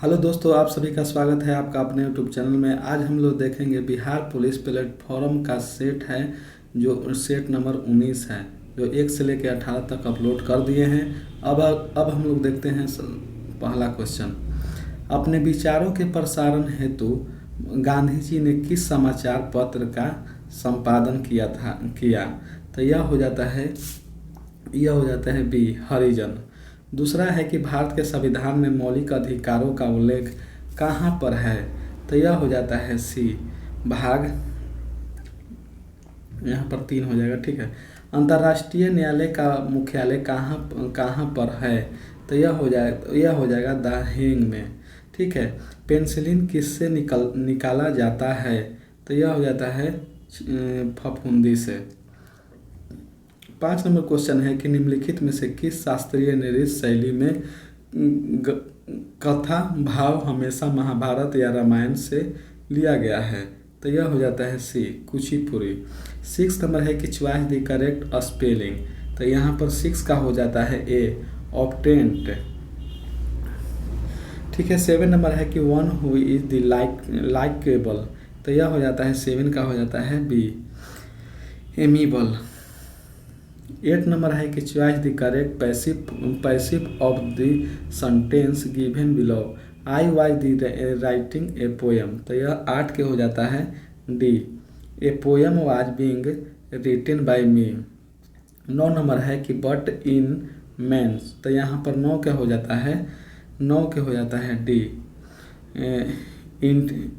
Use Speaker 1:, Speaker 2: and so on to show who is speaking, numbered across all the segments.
Speaker 1: Hello दोस्तों, आप सभी का स्वागत है आपका अपने यूट्यूब चैनल में। आज हम लोग देखेंगे बिहार पुलिस प्लेटफॉर्म का सेट है, जो सेट नंबर 19 है, जो 1 से लेकर 18 तक अपलोड कर दिए हैं। अब हम लोग देखते हैं पहला क्वेश्चन। अपने विचारों के प्रसारण हेतु गांधी जी ने किस समाचार पत्र का संपादन किया। तो यह हो जाता है बी, हरिजन। दूसरा है कि भारत के संविधान में मौलिक अधिकारों का उल्लेख कहाँ पर है। तो यह हो जाता है सी, भाग, यहाँ पर 3 हो जाएगा। ठीक है। अंतर्राष्ट्रीय न्यायालय का मुख्यालय कहाँ पर है। तो यह हो जाएगा द हेग में। ठीक है। पेनिसिलिन किससे निकाला जाता है। तो यह हो जाता है फफूंदी से। 5 नंबर क्वेश्चन है कि निम्नलिखित में से किस शास्त्रीय नृत्य शैली में कथा भाव हमेशा महाभारत या रामायण से लिया गया है। तो यह हो जाता है सी, कुचिपुड़ी। 6 नंबर है कि चॉइस द करेक्ट स्पेलिंग। तो यहाँ पर 6 का हो जाता है ए, ऑप्टेंट। ठीक है। 7 नंबर है कि one who is the likeable. तो यह हो जाता है 7 का हो जाता है बी, एमिबल। 8 नंबर है कि choice the correct passive of the sentence given below. I was the writing a poem. तो यह 8 के हो जाता है D, a poem was being written by me. 9 number है कि बट इन मेंस। तो यहाँ पर 9 के हो जाता है डी,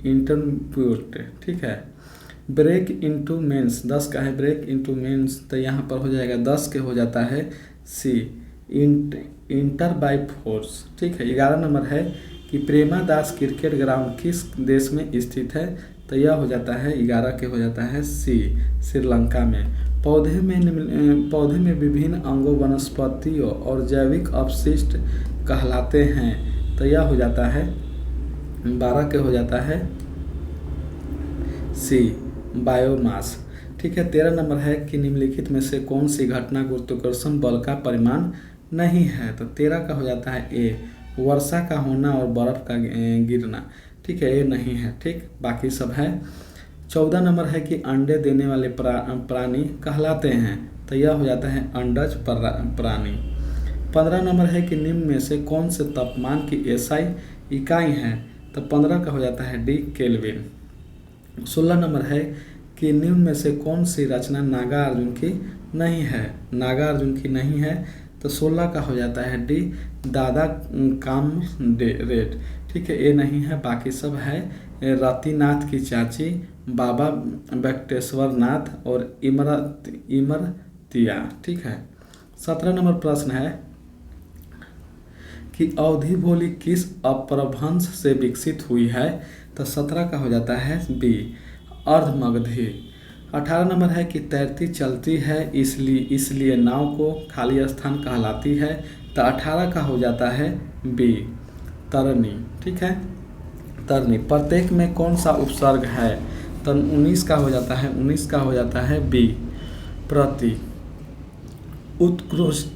Speaker 1: इंटरप्यूट। ठीक है। ब्रेक इनटू मेंस, 10 का है ब्रेक इनटू मेंस। तो यहाँ पर हो जाएगा 10 के हो जाता है सी, इंटर बाय फोर्स। ठीक है। 11 नंबर है कि प्रेमादास क्रिकेट ग्राउंड किस देश में स्थित है। तो यह हो जाता है 11 के हो जाता है सी, श्रीलंका में। पौधे में विभिन्न अंगों, वनस्पतियों और जैविक अपशिष्ट कहलाते हैं। तो यह हो जाता है 12 के हो जाता है सी, बायोमास। ठीक है। 13 नंबर है कि निम्नलिखित में से कौन सी घटना गुरुत्वाकर्षण बल का परिमाण नहीं है। तो 13 का हो जाता है ए, वर्षा का होना और बर्फ का गिरना। ठीक है, ये नहीं है। ठीक, बाकी सब है। 14 नंबर है कि अंडे देने वाले प्राणी कहलाते हैं। तो यह हो जाता है अंडज प्राणी। 15 नंबर है कि निम्न में से कौन से तापमान की एसआई इकाई है। तो 15 का हो जाता है डी, केल्विन। 16 नंबर है कि निम्न में से कौन सी रचना नागार्जुन की नहीं है। तो 16 का हो जाता है डी, दादा कामरेड। ठीक है, ये नहीं है, बाकी सब है। रतिनाथ की चाची, बाबा वेंकटेश्वर नाथ और इमरतिया। ठीक है। 17 नंबर प्रश्न है कि अवधी बोली किस अपभ्रंश से विकसित हुई है। तो 17 का हो जाता है बी, अर्धमगधी। 18 नंबर है कि तैरती चलती है इसलिए नाव को खाली स्थान कहलाती है। तो 18 का हो जाता है बी, तरनी। ठीक है, तरनी। प्रत्येक में कौन सा उपसर्ग है। तो 19 का हो जाता है बी, प्रति। उत्कृष्ट,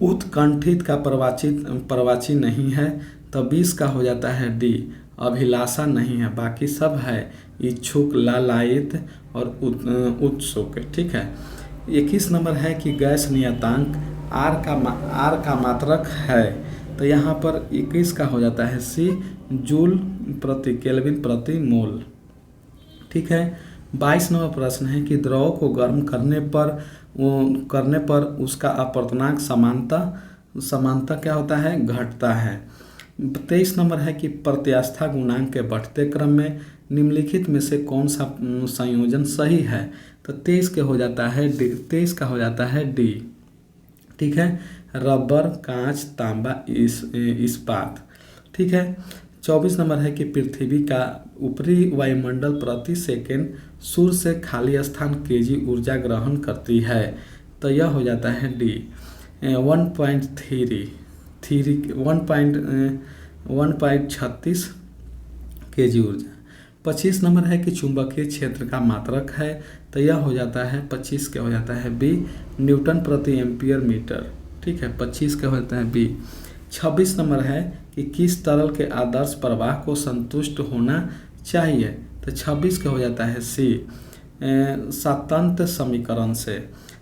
Speaker 1: उत्कंठित का प्रवाची नहीं है। तो 20 का हो जाता है डी, अभिलाषा नहीं है, बाकी सब है। इच्छुक, लालायित और उत्सुक। ठीक है। 21 नंबर है कि गैस नियतांक आर का मात्रक है। तो यहाँ पर 21 का हो जाता है सी, जूल प्रति केल्विन प्रति मोल। ठीक है। 22 नंबर प्रश्न है कि द्रव को गर्म करने पर उसका अपवर्तनांक समानता क्या होता है, घटता है। 23 नंबर है कि प्रत्यास्था गुणांक के बढ़ते क्रम में निम्नलिखित में से कौन सा संयोजन सही है। तो 23 का हो जाता है डी। ठीक है, रबर, कांच, तांबा, इस्पात। ठीक है। 24 नंबर है कि पृथ्वी का ऊपरी वायुमंडल प्रति सेकेंड सूर्य से खाली स्थान केजी ऊर्जा ग्रहण करती है। तो यह हो जाता है डी, 1.36 केजी ऊर्जा। 25 नंबर है कि चुंबकीय क्षेत्र का मात्रक है। तो यह हो जाता है 25 के हो जाता है बी, न्यूटन प्रति एम्पियर मीटर। ठीक है, 25 के हो जाता है बी। 26 नंबर है कि किस तरल के आदर्श प्रवाह को संतुष्ट होना चाहिए। तो 26 का हो जाता है सी, स्वतंत्र समीकरण से।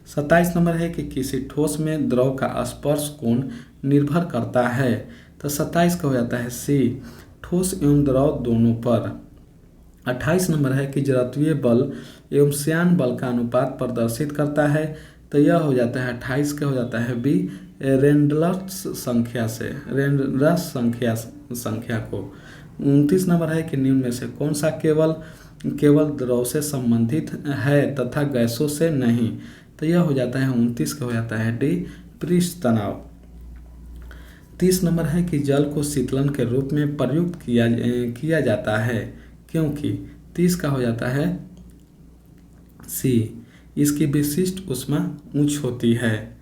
Speaker 1: 27 नंबर है कि किसी ठोस में द्रव का स्पर्श कोण निर्भर करता है। तो 27 का हो जाता है सी, ठोस एवं द्रव दोनों पर। 28 नंबर है कि जड़त्वीय बल एवं श्यान बल का अनुपात प्रदर्शित करता है। तो यह हो जाता है 28 का हो जाता है बी, रेनॉल्ड्स संख्या से, रेनॉल्ड्स संख्या को। 29 नंबर है कि निम्न में से कौन सा केवल द्रव से संबंधित है तथा गैसों से नहीं। तो यह हो जाता है 29 का हो जाता है डी, पृष्ठ तनाव। 30 नंबर है कि जल को शीतलन के रूप में प्रयुक्त किया जाता है क्योंकि। 30 का हो जाता है सी, इसकी विशिष्ट ऊष्मा उच्च होती है।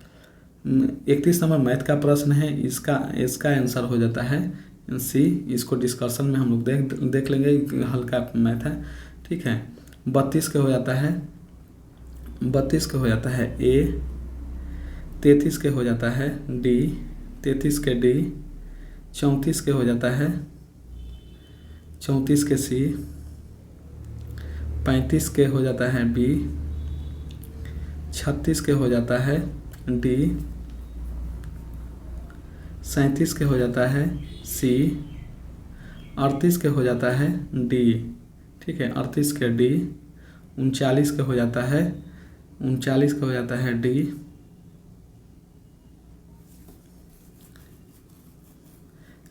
Speaker 1: 31 नंबर मैथ का प्रश्न है, इसका आंसर हो जाता है सी। इसको डिस्कशन में हम लोग देख लेंगे, हल्का मैथ है, ठीक है। 32 का हो जाता है ए, 33 के हो जाता है डी, 33 के डी, 34 के हो जाता है 34 के सी, 35 के हो जाता है बी, 36 के हो जाता है डी, 37 के हो जाता है सी, 38 के हो जाता है डी, ठीक है, 38 के डी, 39 के हो जाता है डी,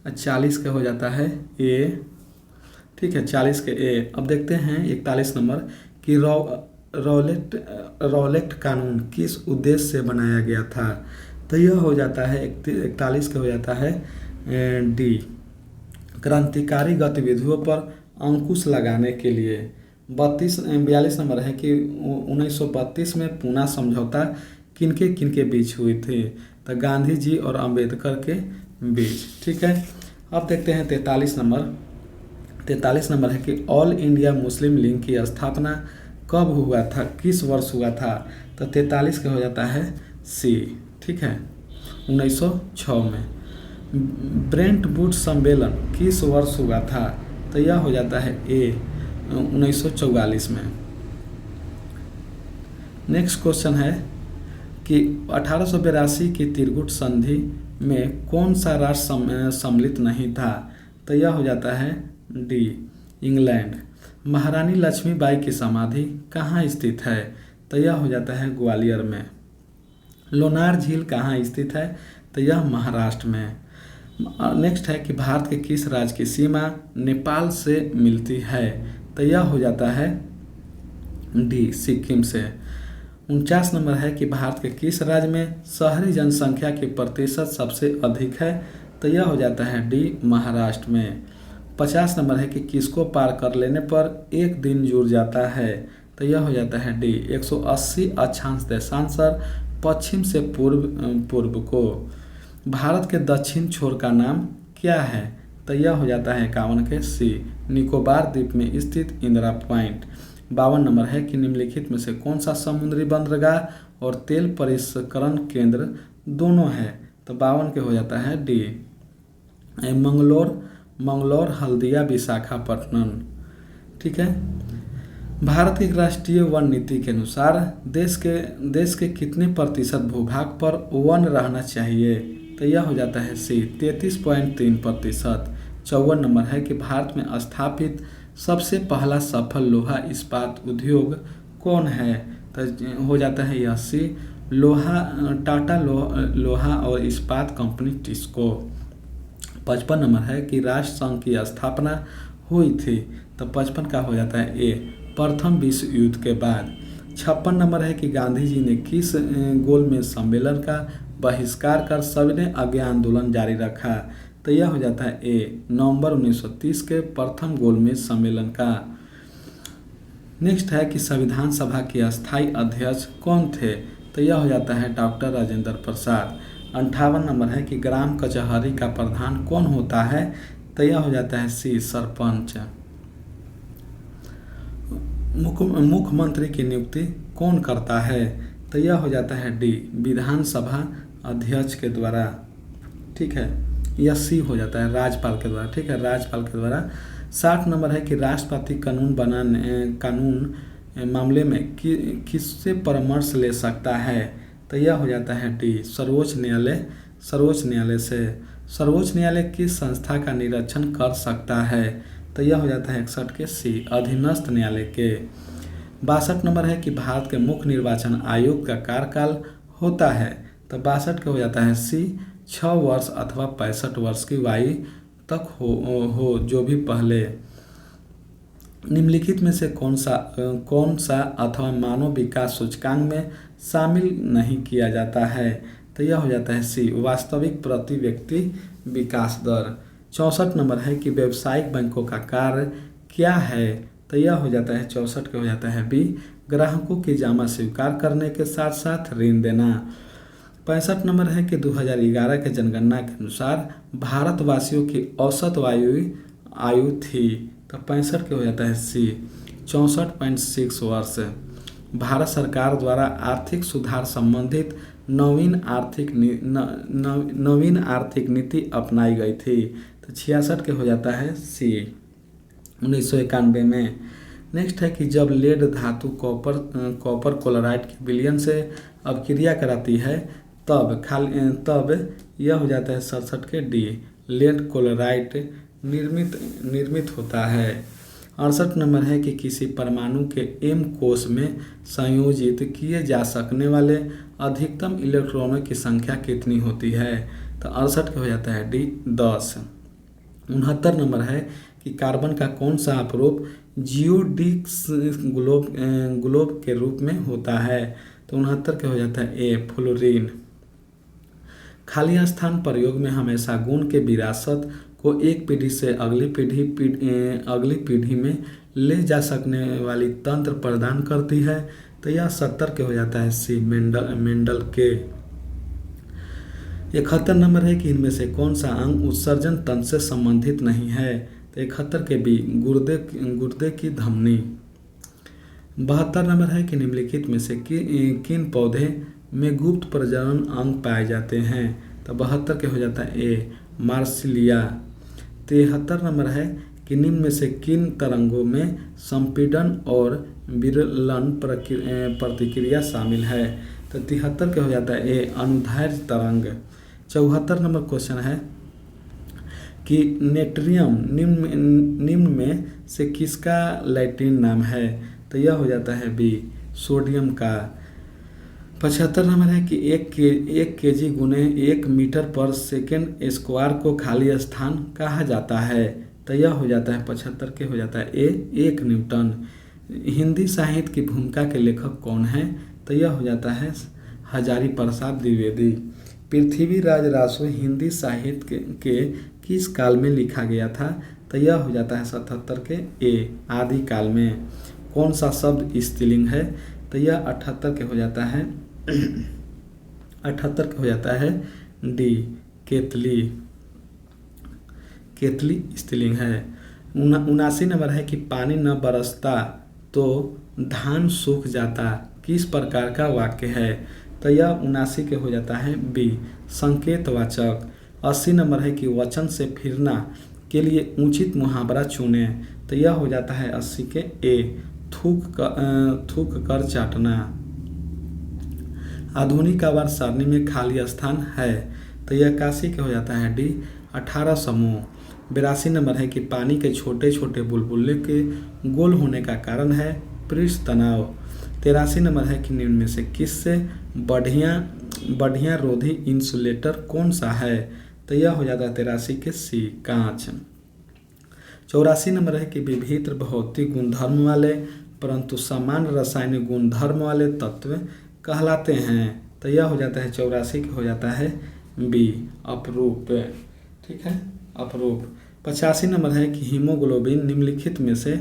Speaker 1: 40 का हो जाता है ए, ठीक है, 40 के ए। अब देखते हैं 41 नंबर कि रॉलेट कानून किस उद्देश्य से बनाया गया था। तो यह हो जाता है 41 का हो जाता है डी, क्रांतिकारी गतिविधियों पर अंकुश लगाने के लिए। 42 नंबर है कि 1932 में पूना समझौता किनके बीच हुई थी। तो गांधी जी और अंबेडकर के बीच, ठीक है। अब देखते हैं 43 नंबर है कि ऑल इंडिया मुस्लिम लीग की स्थापना कब हुआ था, किस वर्ष हुआ था। तो 43 का हो जाता है सी, ठीक है, 1906 में। ब्रेंट वुड सम्मेलन किस वर्ष हुआ था। तो यह हो जाता है ए, 1944 में। नेक्स्ट क्वेश्चन है कि 1882 की त्रिगुट संधि में कौन सा राष्ट्र सम्मिलित नहीं था। तो यह हो जाता है डी, इंग्लैंड। महारानी लक्ष्मीबाई की समाधि कहाँ स्थित है। तो यह हो जाता है ग्वालियर में। लोनार झील कहाँ स्थित है। तो यह महाराष्ट्र में। नेक्स्ट है कि भारत के किस राज्य की सीमा नेपाल से मिलती है। तो यह हो जाता है डी, सिक्किम से। 49 नंबर है कि भारत के किस राज्य में शहरी जनसंख्या की प्रतिशत सबसे अधिक है। तो यह हो जाता है डी, महाराष्ट्र में। 50 नंबर है कि किसको पार कर लेने पर एक दिन जुड़ जाता है। तो यह हो जाता है डी, 180 अक्षांश देशांतर पश्चिम से पूर्व को। भारत के दक्षिण छोर का नाम क्या है। तो यह हो जाता है 51 के सी, निकोबार द्वीप में स्थित इंदिरा पॉइंट। 52 नंबर है कि निम्नलिखित में से कौन सा समुद्री बंदरगाह और तेल परिष्करण केंद्र दोनों है। तो 52 के हो जाता है डी, मंगलोर हल्दिया विशाखापट्टनम, ठीक है। भारत की राष्ट्रीय वन नीति के अनुसार देश के कितने प्रतिशत भूभाग पर वन रहना चाहिए। तो यह हो जाता है सी, 33.3%। 54 नंबर है कि भारत में स्थापित सबसे पहला सफल लोहा इस्पात उद्योग कौन है। तो हो जाता है यह सी, टाटा लोहा और इस्पात कंपनी टिस्को। 55 नंबर है कि राष्ट्र संघ की स्थापना हुई थी। तो 55 का हो जाता है ए, प्रथम विश्व युद्ध के बाद। 56 नंबर है कि गांधी जी ने किस गोलमेज सम्मेलन का बहिष्कार कर सविनय अज्ञा आंदोलन जारी रखा। तो यह हो जाता है ए, नवंबर 1930 के प्रथम गोलमेज सम्मेलन का। नेक्स्ट है कि संविधान सभा के अस्थायी अध्यक्ष कौन थे। तो यह हो जाता है डॉक्टर राजेंद्र प्रसाद। 58 नंबर है कि ग्राम कचहरी का प्रधान कौन होता है। तो यह हो जाता है सी, सरपंच। मुख्यमंत्री की नियुक्ति कौन करता है। तो यह हो जाता है डी, विधानसभा अध्यक्ष के द्वारा, ठीक है। या सी हो जाता है राज्यपाल के द्वारा। ठीक है, राज्यपाल के द्वारा। 60 नंबर है कि राष्ट्रपति कानून मामले में किससे परामर्श ले सकता है? तो यह हो जाता है डी सर्वोच्च न्यायालय। सर्वोच्च न्यायालय से। सर्वोच्च न्यायालय किस संस्था का निरीक्षण कर सकता है? तो यह हो जाता है 61 के सी अधीनस्थ न्यायालय के। 62 नंबर है कि भारत के मुख्य निर्वाचन आयोग का कार्यकाल होता है। तो 62 का हो जाता है सी 6 वर्ष अथवा 65 वर्ष की आयु तक हो जो भी पहले। निम्नलिखित में से कौन सा अथवा मानव विकास सूचकांक में शामिल नहीं किया जाता है? तो यह हो जाता है सी वास्तविक प्रति व्यक्ति विकास दर। 64 नंबर है कि व्यावसायिक बैंकों का कार्य क्या है? तो यह हो जाता है 64 का हो जाता है बी ग्राहकों की जमा स्वीकार करने के साथ साथ ऋण देना। 65 नंबर है कि 2011 के जनगणना के अनुसार भारतवासियों की औसत आयु थी। तो 65 के हो जाता है सी 64.6 वर्ष। भारत सरकार द्वारा आर्थिक सुधार संबंधित नवीन आर्थिक नीति अपनाई गई थी। तो 66 के हो जाता है सी 1991 में। नेक्स्ट है कि जब लेड धातु कॉपर क्लोराइड के विलयन से अपक्रिया कराती है तब यह हो जाता है 67 के डी लेड क्लोराइड निर्मित होता है। 68 नंबर है कि किसी परमाणु के एम कोष में संयोजित किए जा सकने वाले अधिकतम इलेक्ट्रॉनों की संख्या कितनी होती है? तो 68 का हो जाता है डी 10। 69 नंबर है कि कार्बन का कौन सा अपरूप जियोडिक्स ग्लोब के रूप में होता है? तो 69 के हो जाता है ए फ्लोरीन। खाली स्थान प्रयोग में हमेशा गुण के विरासत को एक पीढ़ी से अगली पीढ़ी में ले जा सकने वाली तंत्र प्रदान करती है। तो यह 70 के हो जाता है सी मेंडल के। 71 नंबर है कि इनमें से कौन सा अंग उत्सर्जन तंत्र से संबंधित नहीं है? तो 71 के बी गुर्दे की धमनी। 72 नंबर है कि निम्नलिखित में से किन पौधे में गुप्त प्रजनन अंग पाए जाते हैं? तो 72 के हो जाता है ए मार्सिलिया। 73 नंबर है कि निम्न में से किन तरंगों में संपीड़न और विरलन प्रतिक्रिया शामिल है? तो 73 के हो जाता है ए अनुदैर्ध्य तरंग। 74 नंबर क्वेश्चन है कि नेट्रियम निम्न में से किसका लैटिन नाम है? तो यह हो जाता है बी सोडियम का। 75 नंबर है कि 1 kg गुने 1 मीटर पर सेकेंड स्क्वायर को खाली स्थान कहा जाता है। तो यह हो जाता है 75 के हो जाता है ए 1 न्यूटन। हिंदी साहित्य की भूमिका के लेखक कौन है? तो यह हो जाता है हजारी प्रसाद द्विवेदी। पृथ्वीराज रासो हिंदी साहित्य के किस काल में लिखा गया था? तो यह हो जाता है 77 के ए आदि काल में। कौन सा शब्द स्त्रीलिंग है? तो यह 78 के हो जाता है 78 के हो जाता है डी केतली। केतली स्त्रीलिंग है। 79 नंबर है कि पानी न बरसता तो धान सूख जाता किस प्रकार का वाक्य है? तो यह 79 के हो जाता है बी संकेतवाचक। 80 नंबर है कि वचन से फिरना के लिए उचित मुहावरा चुने। तो यह हो जाता है 80 के ए थूक कर चाटना। आधुनिक आवाज सारणी में खाली स्थान है। तो यह 81 के हो जाता है डी 18 समूह। 82 नंबर है कि पानी के छोटे छोटे बुलबुले के गोल होने का कारण है पृष्ठ तनाव। 83 नंबर है कि निम्न में से किससे बढ़िया रोधी इंसुलेटर कौन सा है? तो यह हो जाता है 83 के सी कांच। 84 नंबर है कि विभिन्न भौतिक गुणधर्म वाले परंतु समान रासायनिक गुणधर्म वाले तत्व कहलाते हैं। तो यह हो जाता है 84 के हो जाता है बी अपरूप। ठीक है, अपरूप। 85 नंबर है कि हीमोग्लोबिन निम्नलिखित में से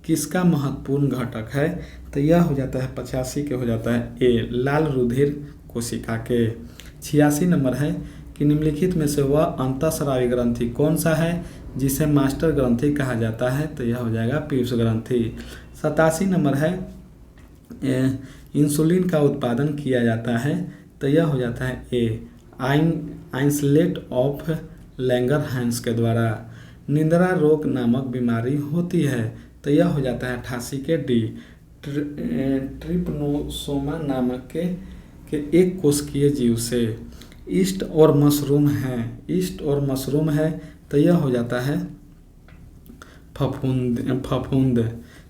Speaker 1: किसका महत्वपूर्ण घटक है? तो यह हो जाता है 85 के हो जाता है ए लाल रुधिर कोशिका के। 86 नंबर है कि निम्नलिखित में से वह अंतःस्रावी ग्रंथि कौन सा है जिसे मास्टर ग्रंथि कहा जाता है? तो यह हो जाएगा पीयूष ग्रंथि। 87 नंबर है इंसुलिन का उत्पादन किया जाता है। तो यह हो जाता है ए आइसलेट ऑफ लैंगर हैंस के द्वारा। निद्रा रोग नामक बीमारी होती है तो यह हो जाता है 88 के डी। ट्रिपनोसोमा नामक के एक कोशिकीय जीव से। ईस्ट और मशरूम है तो यह हो जाता है फफूंद।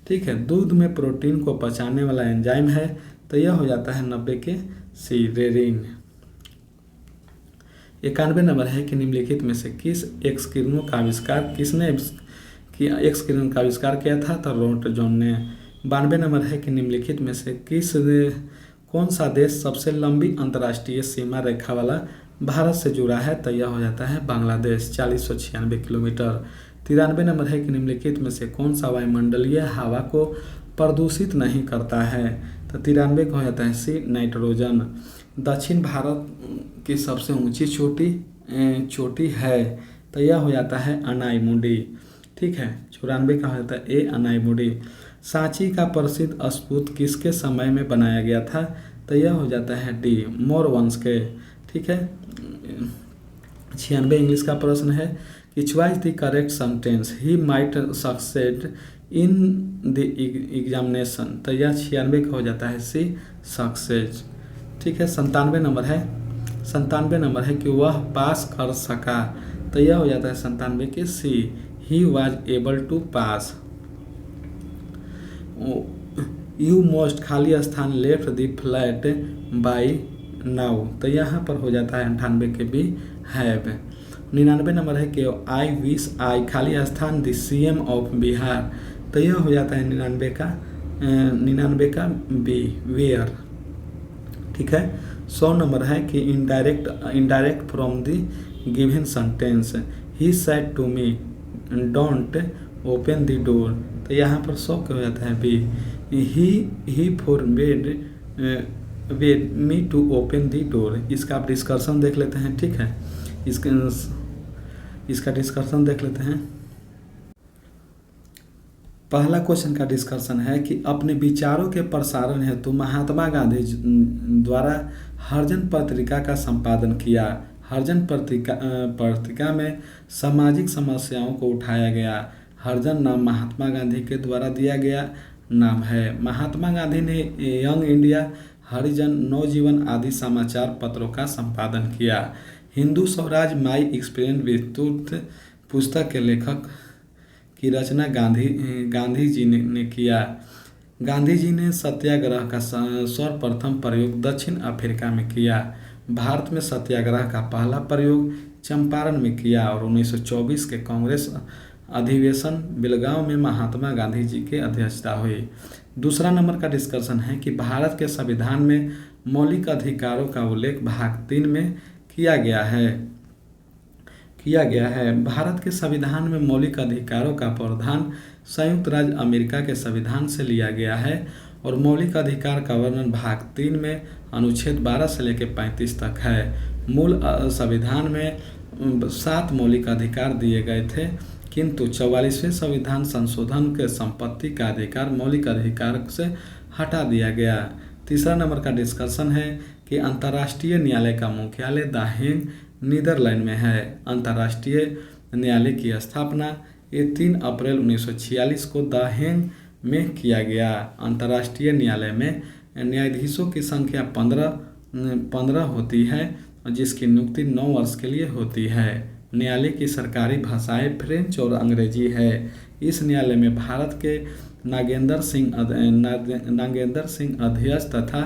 Speaker 1: ठीक है। दूध में प्रोटीन को पचाने वाला एंजाइम है तो यह हो जाता है 90 के सी, रेरिन। 91 नंबर है कि निम्नलिखित में से किस एक्स किरणों का आविष्कार एक्स किरण का आविष्कार किया था तो रोट जॉन ने। 92 नंबर है कि निम्नलिखित में से कौन सा देश सबसे लंबी अंतर्राष्ट्रीय सीमा रेखा वाला भारत से जुड़ा है तो यह हो जाता है बांग्लादेश, 4096 किलोमीटर। 93 नंबर है कि निम्नलिखित में से कौन सा वायुमंडलीय हवा को प्रदूषित नहीं करता है तो 93 का हो जाता है सी, नाइट्रोजन। दक्षिण भारत की सबसे ऊंची चोटी है तो यह हो जाता है अनाईमुडी। ठीक है। 94 का हो जाता है ए, अनाईमुडी। सांची का प्रसिद्ध स्तूप किसके समय में बनाया गया था तो यह हो जाता है डी, मौर्य वंश के। ठीक है। 96 इंग्लिश का प्रश्न है कि choice the correct sentence he might succeed in the examination तो यह 96 का हो जाता है सी, सक्सेस। ठीक है। 97 नंबर है कि वह पास कर सका तो यह हो जाता है 97 के सी, he was able to pass. You most खाली स्थान left the flat by now तो यहाँ पर हो जाता है 98 के बी, हैव। 99 नंबर है कि आई विश आई खाली स्थान द सीएम ऑफ बिहार तो यह हो जाता है 99 का बी, वेयर। ठीक है। 100 नंबर है कि indirect from the given sentence he said to me don't open the door तो यहाँ पर 100 का हो जाता है B, he forbade me to open the door. इसका आप डिस्कशन देख लेते हैं। ठीक है। इसका डिस्कशन देख लेते हैं। पहला क्वेश्चन का डिस्कशन है कि अपने विचारों के प्रसारण हेतु महात्मा गांधी द्वारा हरिजन पत्रिका का संपादन किया। हरिजन पत्रिका में सामाजिक समस्याओं को उठाया गया। हरिजन नाम महात्मा गांधी के द्वारा दिया गया नाम है। महात्मा गांधी ने यंग इंडिया, हरिजन, नवजीवन आदि समाचार पत्रों का संपादन किया। हिंदू स्वराज माई एक्सपीरियंस विस्तृत पुस्तक के लेखक की रचना गांधी जी ने किया। गांधी जी ने सत्याग्रह का सर्वप्रथम प्रयोग दक्षिण अफ्रीका में किया। भारत में सत्याग्रह का पहला प्रयोग चंपारण में किया और 1924 के कांग्रेस अधिवेशन बेलगांव में महात्मा गांधी जी के अध्यक्षता हुई। दूसरा नंबर का डिस्कशन है कि भारत के संविधान में मौलिक अधिकारों का उल्लेख भाग 3 में किया गया है। भारत के संविधान में मौलिक अधिकारों का प्रावधान संयुक्त राज्य अमेरिका के संविधान से लिया गया है और मौलिक अधिकार का वर्णन भाग 3 में अनुच्छेद 12 से लेकर 35 तक है। मूल संविधान में 7 मौलिक अधिकार दिए गए थे, किंतु 44वें संविधान संशोधन के संपत्ति का अधिकार मौलिक अधिकार से हटा दिया गया। तीसरा नंबर का डिस्कशन है कि अंतर्राष्ट्रीय न्यायालय का मुख्यालय द हेग, नीदरलैंड में है। अंतर्राष्ट्रीय न्यायालय की स्थापना 3 अप्रैल 1946 को द हेग में किया गया। अंतर्राष्ट्रीय न्यायालय में न्यायाधीशों की संख्या 15 होती है, जिसकी नियुक्ति 9 वर्ष के लिए होती है। न्यायालय की सरकारी भाषाएं फ्रेंच और अंग्रेजी है। इस न्यायालय में भारत के नागेंद्र सिंह अध्यक्ष तथा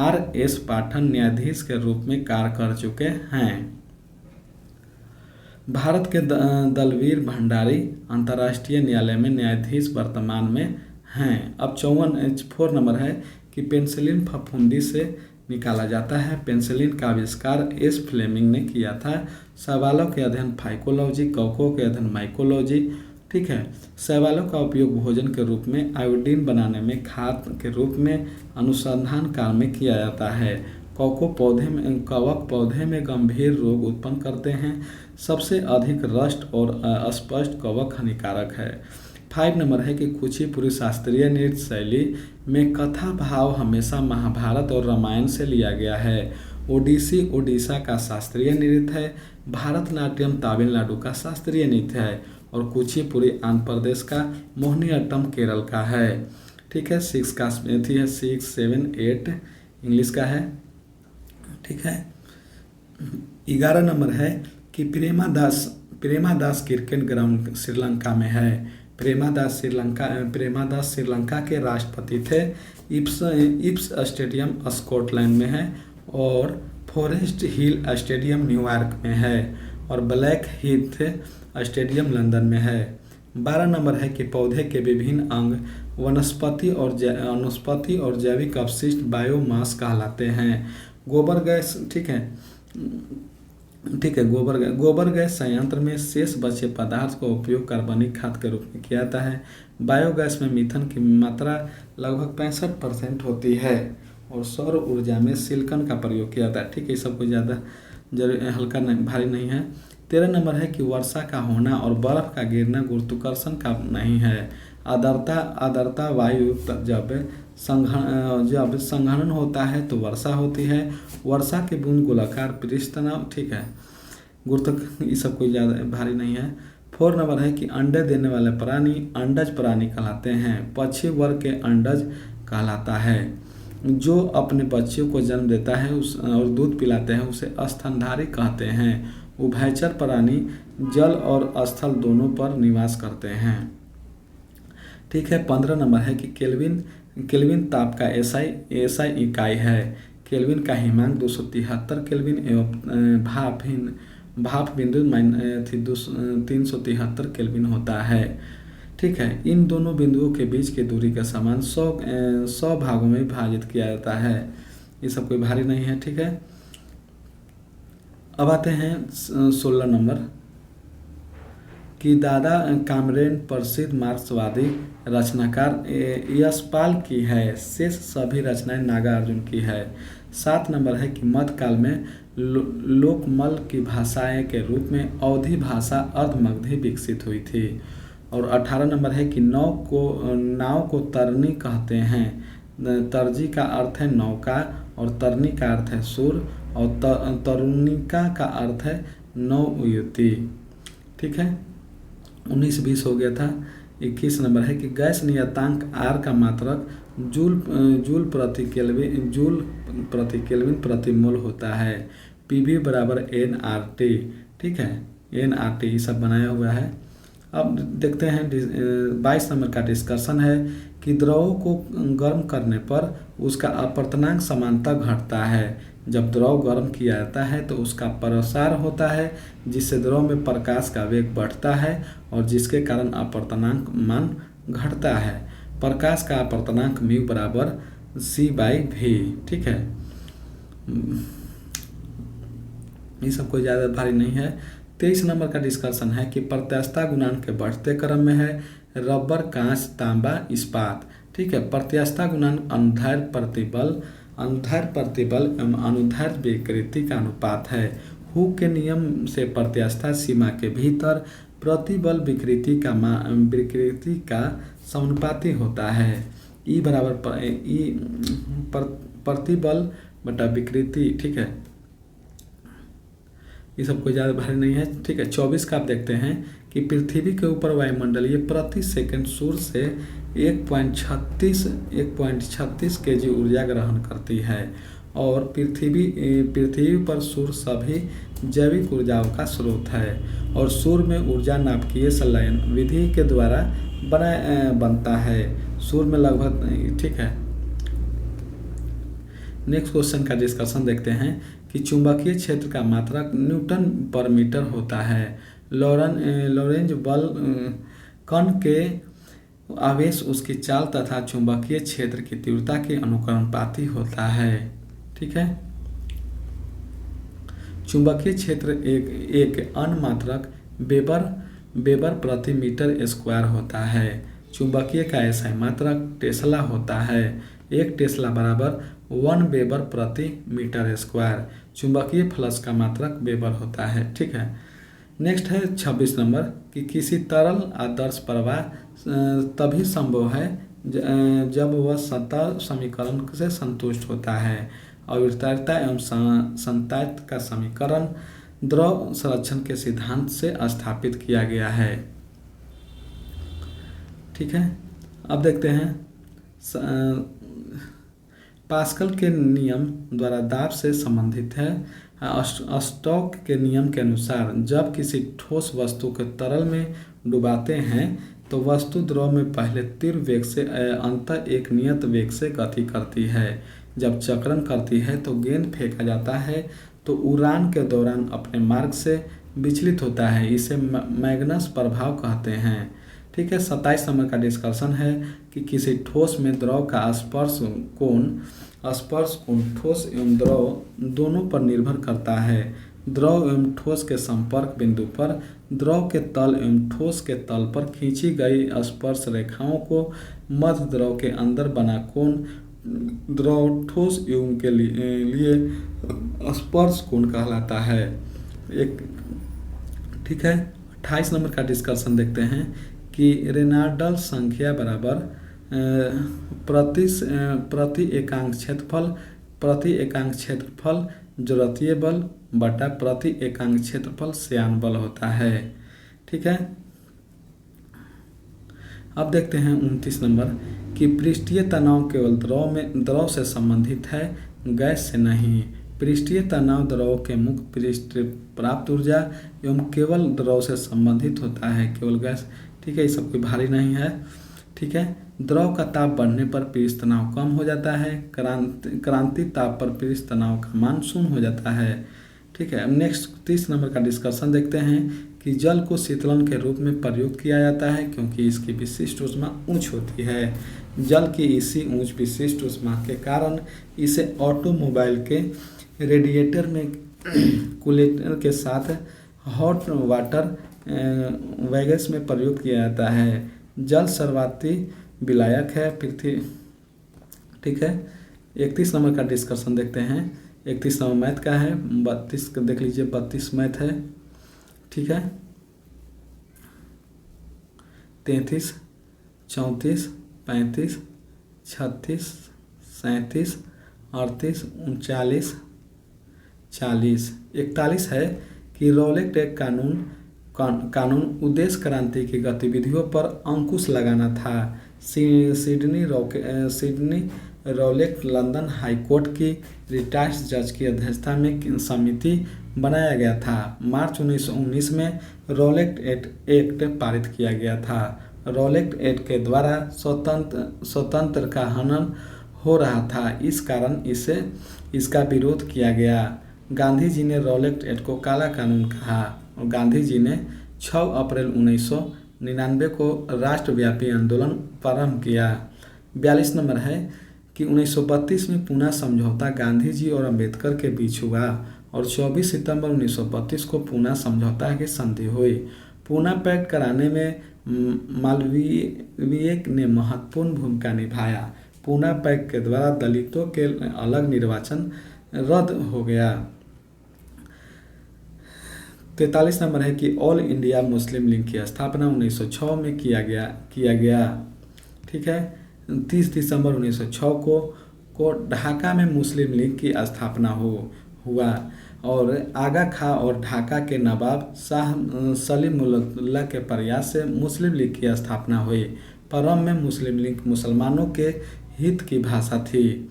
Speaker 1: R.S. पाठन न्यायाधीश के रूप में कार्य कर चुके हैं। भारत के दलवीर भंडारी अंतर्राष्ट्रीय न्यायालय में न्यायाधीश वर्तमान में हैं। अब 4 नंबर है कि पेनिसिलिन फफूंदी से निकाला जाता है। पेनिसिलिन का आविष्कार एस फ्लेमिंग ने किया था। शैवालों के अध्ययन फाइकोलॉजी, कवकों के अध्ययन माइकोलॉजी। ठीक है। शैवालों का उपयोग भोजन के रूप में, आयोडीन बनाने में, खाद के रूप में, अनुसंधान कार्य में किया जाता है। कवक पौधे में गंभीर रोग उत्पन्न करते हैं। सबसे अधिक रस्ट और अस्पष्ट कवक हानिकारक है। 5 नंबर है कि कुचिपुड़ी शास्त्रीय नृत्य शैली में कथा भाव हमेशा महाभारत और रामायण से लिया गया है। ओडिसी उड़ीसा का शास्त्रीय नृत्य है। भारतनाट्यम तमिलनाडु का शास्त्रीय नृत्य है। और कुचिपुड़ी आंध्र प्रदेश का, मोहिनीअट्टम केरल का है। ठीक है, 6 का थी है, 6, 7, 8 इंग्लिश का है। ठीक है, 11 नंबर है कि प्रेमादास क्रिकेट ग्राउंड श्रीलंका में है। प्रेमादास श्रीलंका के राष्ट्रपति थे। इप्स स्टेडियम स्कॉटलैंड में है। और फॉरेस्ट हिल स्टेडियम न्यूयॉर्क में है। और ब्लैक हीथ स्टेडियम लंदन में है। 12 नंबर है कि पौधे के विभिन्न अंग वनस्पति और जैविक अपशिष्ट बायोमास कहलाते हैं। गोबर गैस, ठीक है, गोबर गैस संयंत्र में शेष बचे पदार्थ का उपयोग कार्बनिक खाद के रूप में किया जाता है। बायोगैस में मीथेन की मात्रा लगभग 65% होती है। और सौर ऊर्जा में सिलिकॉन का प्रयोग किया जाता है। ठीक है, सब कुछ ज़्यादा हल्का नहीं, भारी नहीं है। 13 नंबर है कि वर्षा का होना और बर्फ का गिरना गुरुत्वाकर्षण का नहीं है। आर्द्रता वायु जब संघनन होता है तो वर्षा होती है। वर्षा के बूंद गोलाकार पृष्ठ तनाव, ठीक है, ये सब कोई ज़्यादा भारी नहीं है। 4 नंबर है कि अंडे देने वाले प्राणी अंडज प्राणी कहलाते हैं। पक्षी वर्ग के अंडज कहलाता है। जो अपने बच्चों को जन्म देता है और दूध पिलाते हैं उसे स्तनधारी कहते हैं। उभयचर प्राणी जल और स्थल दोनों पर निवास करते हैं। ठीक है, 15 नंबर है कि केल्विन ताप का एसआई इकाई है। केल्विन का हिमांक 273 केल्विन एवं भाप बिंदु 373 केल्विन होता है। ठीक है, इन दोनों बिंदुओं के बीच की दूरी का समान 100 भागों में विभाजित किया जाता है। ये सब कोई भारी नहीं है। ठीक है, अब आते हैं 16 नंबर कि दादा कामरेन प्रसिद्ध मार्क्सवादी रचनाकार यशपाल की है। शेष सभी रचनाएं नागार्जुन की है। 7 नंबर है कि मध्यकाल में लोकमल की भाषाएं के रूप में अवधी भाषा अर्धमगधी विकसित हुई थी। और 18 नंबर है कि नाव को तरनी कहते हैं। तरजी का अर्थ है नौका और तरनी का अर्थ है सुर और तरुणिका का अर्थ है नौयुति। ठीक है, 19-20 हो गया था। 21 नंबर है कि गैस नियतांक R का मात्रक जूल प्रति केल्विन प्रति मोल होता है। PV बराबर nRT। ठीक है, nRT ये सब बनाया हुआ है। अब देखते हैं 22 नंबर का डिस्कशन है कि द्रव को गर्म करने पर उसका अपवर्तनांक समानता घटता है। जब द्रव गर्म किया जाता है तो उसका प्रसार होता है, जिससे द्रव में प्रकाश का वेग बढ़ता है और जिसके कारण अपवर्तनांक मान घटता है। प्रकाश का अपवर्तनांक म्यू बराबर c/v। ठीक है, ये सब कोई ज़्यादा भारी नहीं है। 23 नंबर का डिस्कशन है कि प्रत्यास्थता गुणांक के बढ़ते क्रम में है रबर, कांच, तांबा, इस्पात। ठीक है, प्रत्यास्थता गुणांक अनुदैर्ध्य प्रतिबल एवं अनुदैर्ध्य विकृति का अनुपात है। हुक के नियम से प्रत्यास्थता सीमा के भीतर प्रतिबल विकृति का समानुपाती होता है। ई बराबर प्रतिबल बटा विकृति। ठीक है, ये सब कोई ज़्यादा भारी नहीं है। ठीक है, 24 का आप देखते हैं कि पृथ्वी के ऊपर वायुमंडलीय प्रति सेकंड सूर्य से 1.36 kg ऊर्जा ग्रहण करती है। और पृथ्वी पर सूर्य सभी जैविक ऊर्जाओं का स्रोत है। और सूर्य में ऊर्जा नाभिकीय संलयन विधि के द्वारा बनता है। सूर्य में लगभग, ठीक है। नेक्स्ट क्वेश्चन का डिस्कशन देखते हैं कि चुंबकीय क्षेत्र का मात्रक न्यूटन पर मीटर होता है। लॉरेंज बल कण के आवेश उसकी चाल तथा चुंबकीय क्षेत्र की तीव्रता के अनुक्रमानुपाती होता है। ठीक है, चुंबकीय क्षेत्र एक अनमात्रक वेबर प्रति मीटर स्क्वायर होता है। चुंबकीय का एसआई मात्रक टेस्ला होता है। 1 टेस्ला बराबर 1 वेबर प्रति मीटर स्क्वायर। चुंबकीय फ्लक्स का मात्रक वेबर होता है। ठीक है, नेक्स्ट है 26 नंबर कि किसी तरल आदर्श प्रवाह तभी संभव है जब वह सतह समीकरण से संतुष्ट होता है। अविरतता एवं संतायित का समीकरण द्रव संरक्षण के सिद्धांत से स्थापित किया गया है। ठीक है, अब देखते हैं पास्कल के नियम द्वारा दाब से संबंधित है। स्टोक के नियम के अनुसार जब किसी ठोस वस्तु को तरल में डुबाते हैं तो वस्तु द्रव में पहले तीव्र वेग से अंततः एक नियत वेग से गति करती है। जब चक्रण करती है तो गेंद फेंका जाता है तो उड़ान के दौरान अपने मार्ग से विचलित होता है। इसे मैग्नस प्रभाव कहते हैं। ठीक है, 27 नंबर का डिस्कशन है कि किसी ठोस में द्रव का स्पर्श कोण ठोस एवं द्रव दोनों पर निर्भर करता है। द्रव एवं ठोस के संपर्क बिंदु पर द्रव के तल एवं ठोस के तल पर खींची गई स्पर्श रेखाओं को मध्य द्रव के अंदर बना कोण द्रव ठोस एवं के लिए स्पर्श कोण कहलाता है। ठीक है, 28 नंबर का डिस्कशन देखते हैं कि रेनाल्डल संख्या बराबर प्रति एकांक क्षेत्रफल जड़त्वीय बल बटा प्रति एकांक क्षेत्रफल श्यान बल होता है। ठीक है, अब देखते हैं 29 नंबर कि पृष्ठीय तनाव केवल द्रव से संबंधित है, गैस से नहीं। पृष्ठीय तनाव द्रव के मुक्त पृष्ठ प्राप्त ऊर्जा एवं केवल द्रव से संबंधित होता है, केवल गैस। ठीक है, ये सब कोई भारी नहीं है। ठीक है, द्रव का ताप बढ़ने पर पृष्ठ तनाव कम हो जाता है, क्रांति ताप पर पृष्ठ तनाव का मान शून्य हो जाता है। ठीक है, अब नेक्स्ट 30 नंबर का डिस्कशन देखते हैं कि जल को शीतलन के रूप में प्रयुक्त किया जाता है क्योंकि इसकी विशिष्ट ऊष्मा उच्च होती है। जल की इसी उच्च विशिष्ट ऊष्मा के कारण इसे ऑटोमोबाइल के रेडिएटर में कूलेटर के साथ हॉट वाटर वैगस में प्रयुक्त किया जाता है। जल सर्वाति विलायक है पृथ्वी। ठीक है, 31 नंबर का डिस्कशन देखते हैं। 31 नंबर मैथ का है, 32 का देख लीजिए, 32 मैथ है। ठीक है, 33, 34, 35, 36, 37, 38, 39, 40। 41 है कि रॉलेट एक कानून उद्देश्य क्रांति की गतिविधियों पर अंकुश लगाना था। सिडनी रॉलेट लंदन हाईकोर्ट की रिटायर्ड जज की अध्यक्षता में समिति बनाया गया था। मार्च 1919 में रॉलेट एक्ट पारित किया गया था। रॉलेट एक्ट के द्वारा स्वतंत्र का हनन हो रहा था, इस कारण इसका विरोध किया गया। गांधी जी ने रॉलेट एक्ट को काला कानून कहा और गांधी जी ने 6 अप्रैल 1999 को राष्ट्रव्यापी आंदोलन प्रारंभ किया। 42 नंबर है कि 1932 में पूना समझौता गांधी जी और अंबेडकर के बीच हुआ और 24 सितंबर 1932 को पूना समझौता की संधि हुई। पूना पैक्ट कराने में मालवीय ने महत्वपूर्ण भूमिका निभाया। पूना पैक्ट के द्वारा दलितों के अलग निर्वाचन रद्द हो गया। 43 नंबर है कि ऑल इंडिया मुस्लिम लीग की स्थापना 1906 में किया गया। ठीक है, 30 दिसंबर 1906 को ढाका में मुस्लिम लीग की स्थापना हुआ और आगा खां और ढाका के नवाब शाह सलीमुल्लाह के प्रयास से मुस्लिम लीग की स्थापना हुई। प्रारंभ में मुस्लिम लीग मुसलमानों के हित की भाषा थी।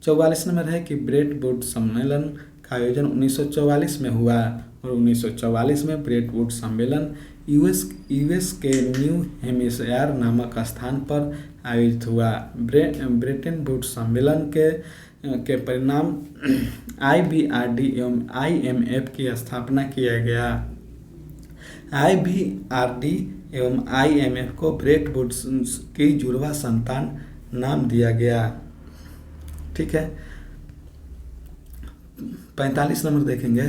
Speaker 1: 44 नंबर है कि ब्रेट वुड सम्मेलन का आयोजन 1944 में हुआ और 1944 में ब्रेट वुड सम्मेलन यूएस के न्यू हेम्पशायर नामक स्थान पर आयोजित हुआ। ब्रेटन वुड सम्मेलन के परिणाम IBRD एवं IMF की स्थापना किया गया। IBRD एवं IMF को ब्रेट वुड की जुड़वा संतान नाम दिया गया। ठीक है, 45 नंबर देखेंगे।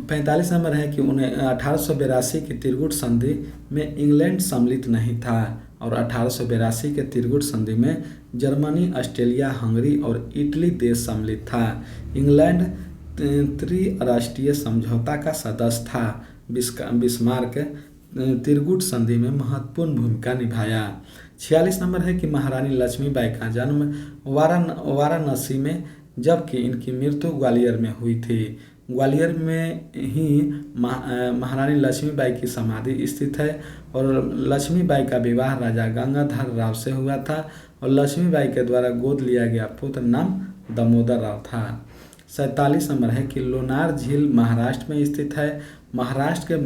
Speaker 1: पैंतालीस नंबर है कि 1882 की त्रिगुट संधि में इंग्लैंड सम्मिलित नहीं था और 1882 के त्रिगुट संधि में जर्मनी, ऑस्ट्रेलिया, हंगरी और इटली देश सम्मिलित था। इंग्लैंड त्रिराष्ट्रीय समझौता का सदस्य था। बिस्मार्क त्रिगुट संधि में महत्वपूर्ण भूमिका निभाया। 46 नंबर है कि महारानी लक्ष्मीबाई का जन्म वाराणसी में, जबकि इनकी मृत्यु ग्वालियर में हुई थी। ग्वालियर में ही महारानी लक्ष्मीबाई की समाधि स्थित है और लक्ष्मीबाई का विवाह राजा गंगाधर राव से हुआ था और लक्ष्मीबाई के द्वारा गोद लिया गया पुत्र नाम दामोदर राव था। 47 नंबर है कि लोनार झील महाराष्ट्र में स्थित है। महाराष्ट्र के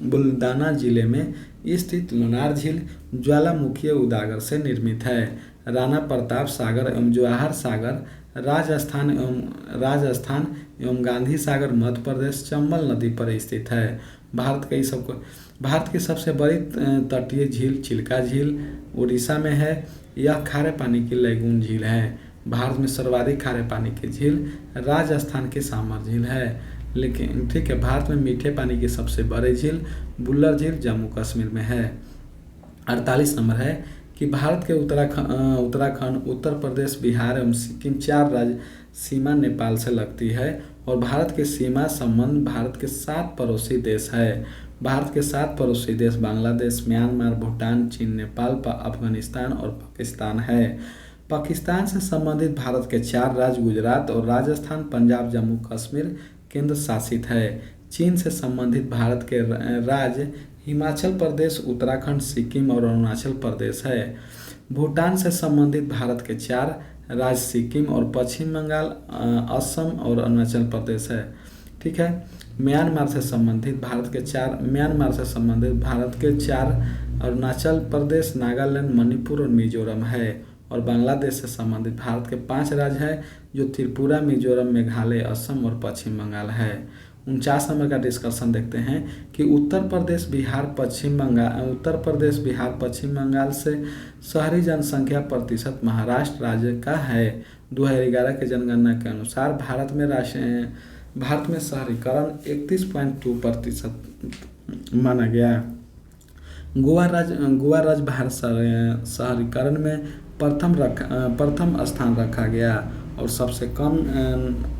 Speaker 1: बुलढाना जिले में स्थित लोनार झील ज्वालामुखी उद्गार से निर्मित है। राणा प्रताप सागर एवं जवाहर सागर राजस्थान एवं गांधी सागर मध्य प्रदेश चंबल नदी पर स्थित है। भारत की सबसे बड़ी तटीय झील चिल्का झील उड़ीसा में है। यह खारे पानी की लैगून झील है। भारत में सर्वाधिक खारे पानी की झील राजस्थान की सामर झील है। लेकिन ठीक है, भारत में मीठे पानी की सबसे बड़ी झील बुल्लर झील जम्मू कश्मीर में है। 48 नंबर है कि भारत के उत्तराखंड, उत्तर प्रदेश, बिहार एवं सिक्किम 4 राज्य सीमा नेपाल से लगती है और भारत के सीमा संबंध भारत के 7 पड़ोसी देश है। भारत के 7 पड़ोसी देश बांग्लादेश, म्यांमार, भूटान, चीन, नेपाल, अफगानिस्तान और पाकिस्तान है। पाकिस्तान से संबंधित भारत के 4 राज्य गुजरात और राजस्थान, पंजाब, जम्मू कश्मीर केंद्र शासित है। चीन से संबंधित भारत के राज्य हिमाचल प्रदेश, उत्तराखंड, सिक्किम और अरुणाचल प्रदेश है। भूटान से संबंधित भारत के 4 राज्य सिक्किम और पश्चिम बंगाल, असम और अरुणाचल प्रदेश है। ठीक है। म्यांमार से संबंधित भारत के 4 अरुणाचल प्रदेश, नागालैंड, मणिपुर और मिजोरम है। और बांग्लादेश से संबंधित भारत के 5 राज्य हैं जो त्रिपुरा, मिजोरम, मेघालय, असम और पश्चिम बंगाल है। 49 नंबर का डिस्कशन देखते हैं कि उत्तर प्रदेश, बिहार, पश्चिम बंगाल से शहरी जनसंख्या प्रतिशत महाराष्ट्र राज्य का है। 2011 के जनगणना के अनुसार भारत में शहरीकरण 31.2% माना गया। गोवा राज्य भारत शहरीकरण में प्रथम स्थान रखा गया और सबसे कम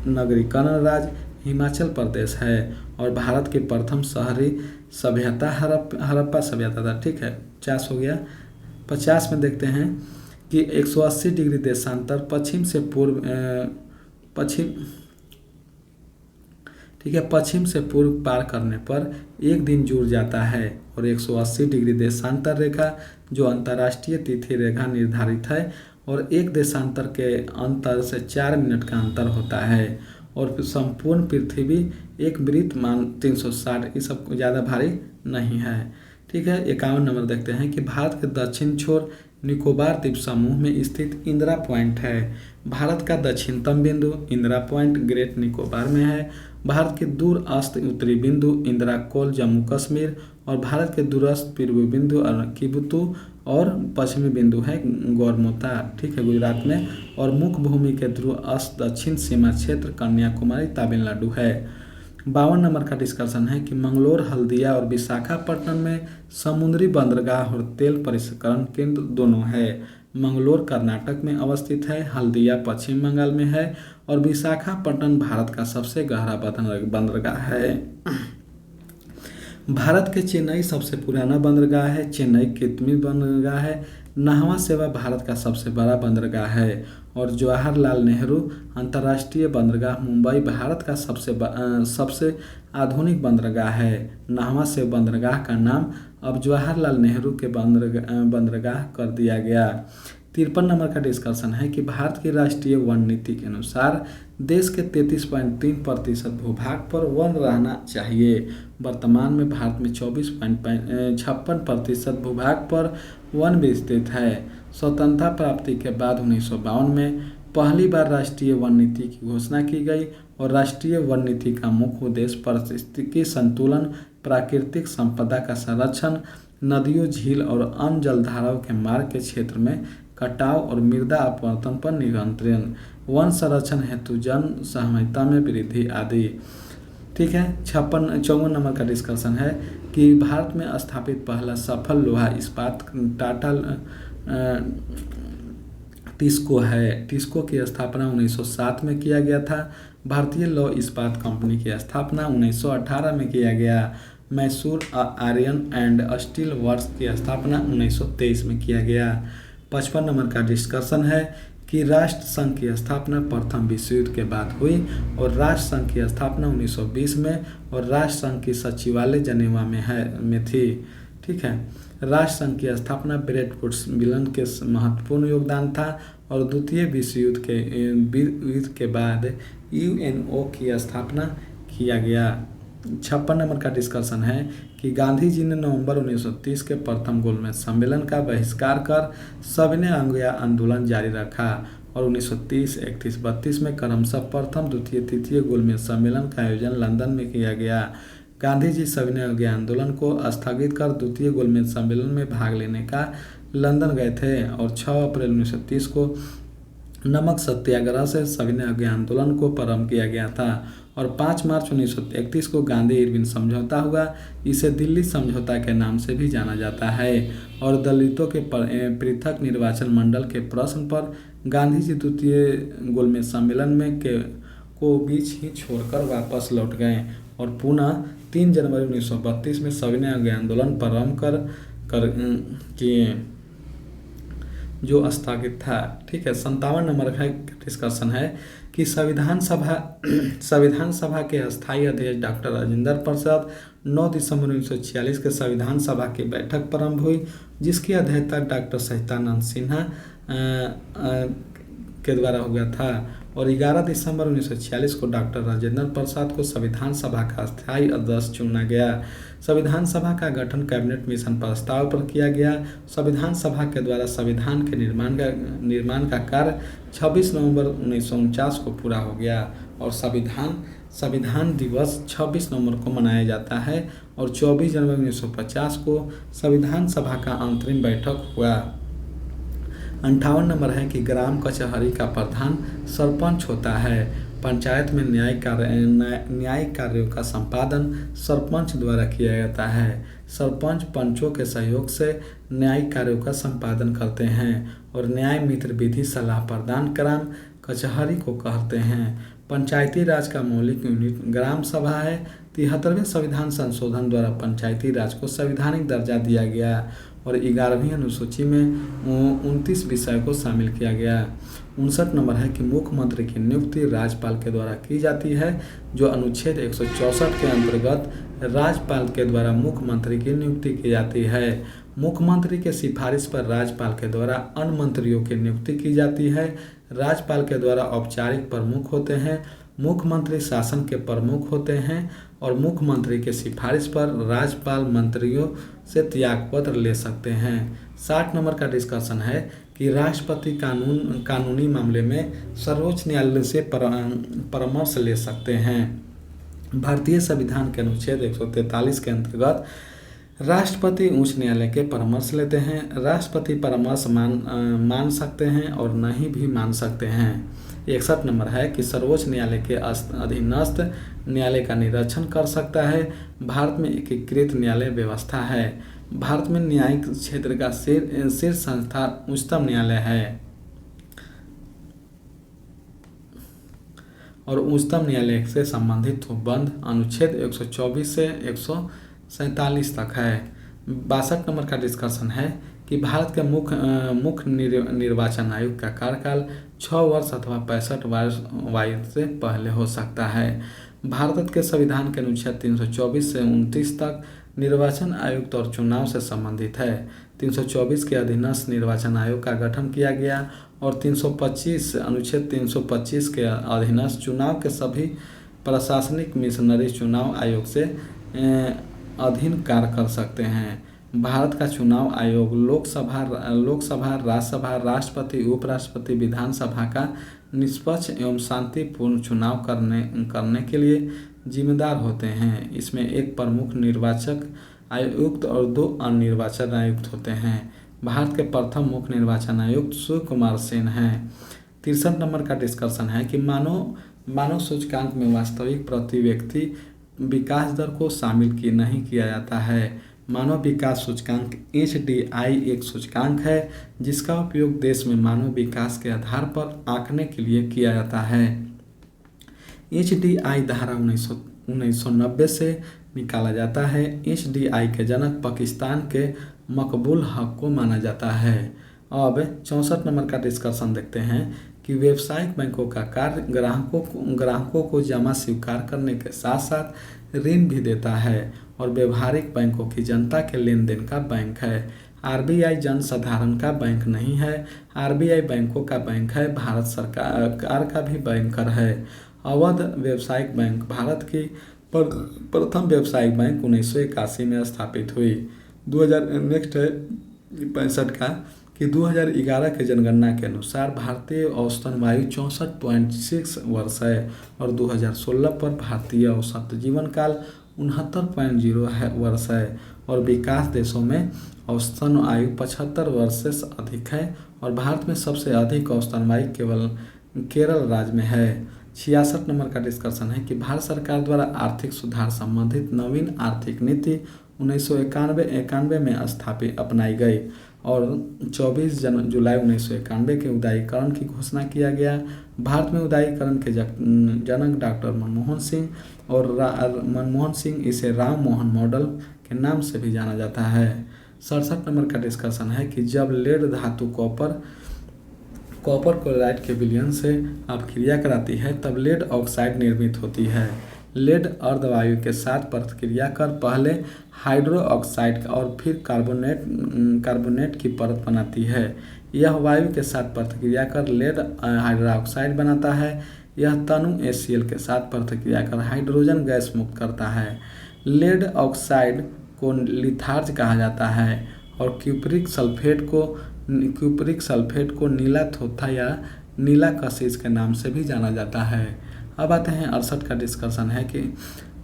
Speaker 1: नगरीकरण राज्य हिमाचल प्रदेश है। और भारत की प्रथम शहरी सभ्यता हड़प्पा सभ्यता था। ठीक है, 50 हो गया। 50 में देखते हैं कि 180 डिग्री देशांतर पश्चिम से पूर्व पार करने पर एक दिन जुड़ जाता है और 180 डिग्री देशांतर रेखा जो अंतर्राष्ट्रीय तिथि रेखा निर्धारित है और एक देशांतर के अंतर से 4 मिनट का अंतर होता है और संपूर्ण पृथ्वी एक वृत्त मान 360, ये सब ज़्यादा भारी नहीं है। ठीक है। 51 नंबर देखते हैं कि भारत के दक्षिण छोर निकोबार द्वीप समूह में स्थित इंदिरा पॉइंट है। भारत का दक्षिणतम बिंदु इंदिरा पॉइंट ग्रेट निकोबार में है। भारत के दूरस्थ उत्तरी बिंदु इंदिरा कोल जम्मू कश्मीर और भारत के दूरस्थ पूर्वी बिंदु किबुतु और पश्चिमी बिंदु है गौरमोता। ठीक है, गुजरात में। और मुख्य भूमि के दूरस्थ दक्षिण सीमा क्षेत्र कन्याकुमारी तमिलनाडु है। 52 नंबर का डिस्कशन है कि मंगलोर, हल्दिया और विशाखापट्टनम में समुद्री बंदरगाह और तेल परिष्करण केंद्र दोनों है। मंगलोर कर्नाटक में अवस्थित है, हल्दिया पश्चिम बंगाल में है और विशाखापट्टनम भारत का सबसे गहरा बंदरगाह है। भारत के चेन्नई सबसे पुराना बंदरगाह है। चेन्नई कृत्रिम बंदरगाह है। नाहवा सेवा भारत का सबसे बड़ा बंदरगाह है और जवाहरलाल नेहरू अंतर्राष्ट्रीय बंदरगाह मुंबई भारत का सबसे आधुनिक बंदरगाह है। नाहवा सेवा बंदरगाह का नाम अब जवाहरलाल नेहरू के बंदरगाह कर दिया गया। 53 नंबर का डिस्कशन है कि भारत की राष्ट्रीय वन नीति के अनुसार देश के 33.3% भूभाग पर वन रहना चाहिए। वर्तमान में भारत में 24.56% भूभाग पर वन विस्तृत है। स्वतंत्रता प्राप्ति के बाद 1952 में पहली बार राष्ट्रीय वन नीति की घोषणा की गई और राष्ट्रीय वन नीति का मुख्य उद्देश्य पारिस्थितिकी संतुलन, प्राकृतिक संपदा का संरक्षण, नदियों, झील और अन्य जलधाराओं के मार्ग के क्षेत्र में कटाव और मृदा अपवर्तन पर नियंत्रण, वन संरक्षण हेतु जन सहमति में वृद्धि आदि। ठीक है। 54 नंबर का डिस्कशन है कि भारत में स्थापित पहला सफल लोहा इस्पात टाटा टिस्को है। टिस्को की स्थापना 1907 में किया गया था। भारतीय लौह इस्पात कंपनी की स्थापना 1918 में किया गया। Mysore iron and steel works की स्थापना 1923 में किया गया। 55 नंबर का डिस्कशन है कि राष्ट्र संघ की स्थापना प्रथम विश्व युद्ध के बाद हुई और राष्ट्र संघ की स्थापना 1920 में और राष्ट्र संघ की सचिवालय जनेवा में थी। ठीक है, राष्ट्र संघ की स्थापना ब्रेट वुड्स मिलन के महत्वपूर्ण योगदान था और द्वितीय विश्व युद्ध के बाद यूएनओ की स्थापना किया गया। 56 नंबर का डिस्कशन है कि गांधी जी ने नवंबर 1930 के प्रथम गोलमेज सम्मेलन का बहिष्कार कर सविनय आंदोलन जारी रखा और 1930, 31, 32 में क्रमशः प्रथम, द्वितीय, तृतीय गोलमेज सम्मेलन का आयोजन लंदन में किया गया। गांधी जी सविनय आंदोलन को स्थगित कर द्वितीय गोलमेज सम्मेलन में भाग लेने का लंदन गए थे और 6 अप्रैल 1930 को नमक सत्याग्रह से सविनय आंदोलन को प्रारंभ किया गया था और 5 मार्च 1931 को गांधी इरविन समझौता हुआ। इसे दिल्ली समझौता के नाम से भी जाना जाता है और दलितों के पृथक निर्वाचन मंडल के प्रश्न पर गांधी जी द्वितीय गोलमेज सम्मेलन में को बीच ही छोड़कर वापस लौट गए और पुनः 3 जनवरी 1932 में सविनय आंदोलन प्रारंभ कर किए जो स्थगित था। ठीक है, 57 नंबर का डिस्कशन है कि संविधान सभा के अस्थायी अध्यक्ष डॉक्टर राजेंद्र प्रसाद 9 दिसंबर 1946 के संविधान सभा की बैठक प्रारंभ हुई, जिसकी अध्यक्षता डॉक्टर सच्चिदानंद सिन्हा के द्वारा हो गया था और 11 दिसंबर 1946 को डॉक्टर राजेंद्र प्रसाद को संविधान सभा का अस्थायी अध्यक्ष चुना गया। संविधान सभा का गठन कैबिनेट मिशन प्रस्ताव पर किया गया। संविधान सभा के द्वारा संविधान के निर्माण का कार्य 26 नवंबर 1949 को पूरा हो गया और संविधान दिवस 26 नवंबर को मनाया जाता है और 24 जनवरी 1950 को संविधान सभा का अंतरिम बैठक हुआ। 58 नंबर है कि ग्राम कचहरी का प्रधान सरपंच होता है। पंचायत में न्यायिक कार्यों का संपादन सरपंच द्वारा किया जाता है। सरपंच पंचों के सहयोग से न्यायिक कार्यों का संपादन करते हैं और न्याय मित्र विधि सलाह प्रदान ग्राम कचहरी को कहते हैं। पंचायती राज का मौलिक यूनिट ग्राम सभा है। 73वें संविधान संशोधन द्वारा पंचायती राज को संवैधानिक दर्जा दिया गया और 11वीं अनुसूची में 29 विषय को शामिल किया गया। 59 नंबर है कि मुख्यमंत्री की नियुक्ति राज्यपाल के द्वारा की जाती है, जो अनुच्छेद 164 के अंतर्गत राज्यपाल के द्वारा मुख्यमंत्री की नियुक्ति की जाती है। मुख्यमंत्री के सिफारिश पर राज्यपाल के द्वारा अन्य मंत्रियों की नियुक्ति की जाती है। राज्यपाल के द्वारा औपचारिक प्रमुख होते हैं। मुख्यमंत्री शासन के प्रमुख होते हैं और मुख्यमंत्री के सिफारिश पर राज्यपाल मंत्रियों से त्यागपत्र ले सकते हैं। 60 नंबर का डिस्कशन है कि राष्ट्रपति कानूनी मामले में सर्वोच्च न्यायालय से परामर्श ले सकते हैं। भारतीय संविधान के अनुच्छेद 143 के अंतर्गत राष्ट्रपति उच्च न्यायालय के परामर्श लेते हैं। राष्ट्रपति परामर्श मान सकते हैं और नहीं भी मान सकते हैं। 61 नंबर है कि सर्वोच्च न्यायालय के अधीनस्थ न्यायालय का निरीक्षण कर सकता है। भारत में एकीकृत न्यायालय व्यवस्था है। भारत में न्यायिक क्षेत्र का शीर्ष संस्था उच्चतम न्यायालय है और उच्चतम न्यायालय से संबंधित बंद अनुच्छेद 124 से 147 तक है। 62 नंबर का डिस्कशन है कि भारत के मुख्य निर्वाचन आयुक्त का कार्यकाल 6 वर्ष अथवा 65 वर्ष आयु से पहले हो सकता है। भारत के संविधान के अनुच्छेद 324 से 29 तक निर्वाचन आयुक्त और चुनाव से संबंधित है। 324 के अधीनस्थ निर्वाचन आयोग का गठन किया गया और 325 अनुच्छेद 325 के अधीनस्थ चुनाव के सभी प्रशासनिक मिशनरी चुनाव आयोग से अधीन कार्य कर सकते हैं। भारत का चुनाव आयोग लोकसभा, राज्यसभा, राष्ट्रपति, उपराष्ट्रपति, विधानसभा का निष्पक्ष एवं शांतिपूर्ण चुनाव करने के लिए जिम्मेदार होते हैं। इसमें एक प्रमुख निर्वाचक आयुक्त और 2 अन्य निर्वाचन आयुक्त होते हैं। भारत के प्रथम मुख्य निर्वाचन आयुक्त सूर्य कुमार सेन हैं। 63 नंबर का डिस्कशन है कि मानव सूचकांक में वास्तविक प्रति व्यक्ति विकास दर को शामिल नहीं किया जाता है। मानव विकास सूचकांक HDI एक सूचकांक है जिसका उपयोग देश में मानव विकास के आधार पर आंकने के लिए किया जाता है। HDI धारा 1990 से निकाला जाता है। HDI के जनक पाकिस्तान के मकबूल हक को माना जाता है। अब 64 नंबर का डिस्कशन देखते हैं कि व्यावसायिक बैंकों का कार्य ग्राहकों को जमा स्वीकार करने के साथ साथ ऋण भी देता है और व्यवहारिक बैंकों की जनता के लेन देन का बैंक है। RBI जन साधारण का बैंक नहीं है। RBI बैंकों का बैंक है, भारत सरकार का भी बैंकर है। अवध व्यावसायिक बैंक भारत की प्रथम व्यावसायिक बैंक 1981 में स्थापित हुई। 2000 नेक्स्ट है 65 का कि 2011 के जनगणना के अनुसार भारतीय औसतन आयु 64.6 वर्ष है और 2016 पर भारतीय औसत जीवन काल 69.0 वर्ष है और विकास देशों में औसतन आयु 75 वर्ष से अधिक है और भारत में सबसे अधिक औसतन आयु केवल केरल राज्य में है। 66 नंबर का डिस्कशन है कि भारत सरकार द्वारा आर्थिक सुधार संबंधित नवीन आर्थिक नीति 1991 में अपनाई गई और 24 जुलाई 1991 के उदारीकरण की घोषणा किया गया। भारत में उदारीकरण के जनक डॉक्टर मनमोहन सिंह और मनमोहन सिंह इसे राम मोहन मॉडल के नाम से भी जाना जाता है। 67 नंबर का डिस्कशन है कि जब लेड धातु कॉपर क्लोराइड के विलयन से अपक्रिया कराती है तब लेड ऑक्साइड निर्मित होती है। लेड अर्धवायु के साथ प्रतिक्रिया कर पहले हाइड्रो ऑक्साइड और फिर कार्बोनेट की परत बनाती है। यह वायु के साथ प्रतिक्रिया कर लेड हाइड्रोक्साइड बनाता है। यह तनु HCl के साथ प्रतिक्रिया कर हाइड्रोजन गैस मुक्त करता है। लेड ऑक्साइड को लिथार्ज कहा जाता है और क्यूप्रिक सल्फेट को नीला थोथा या नीला कशिश के नाम से भी जाना जाता है। अब आते हैं 68 का डिस्कशन है कि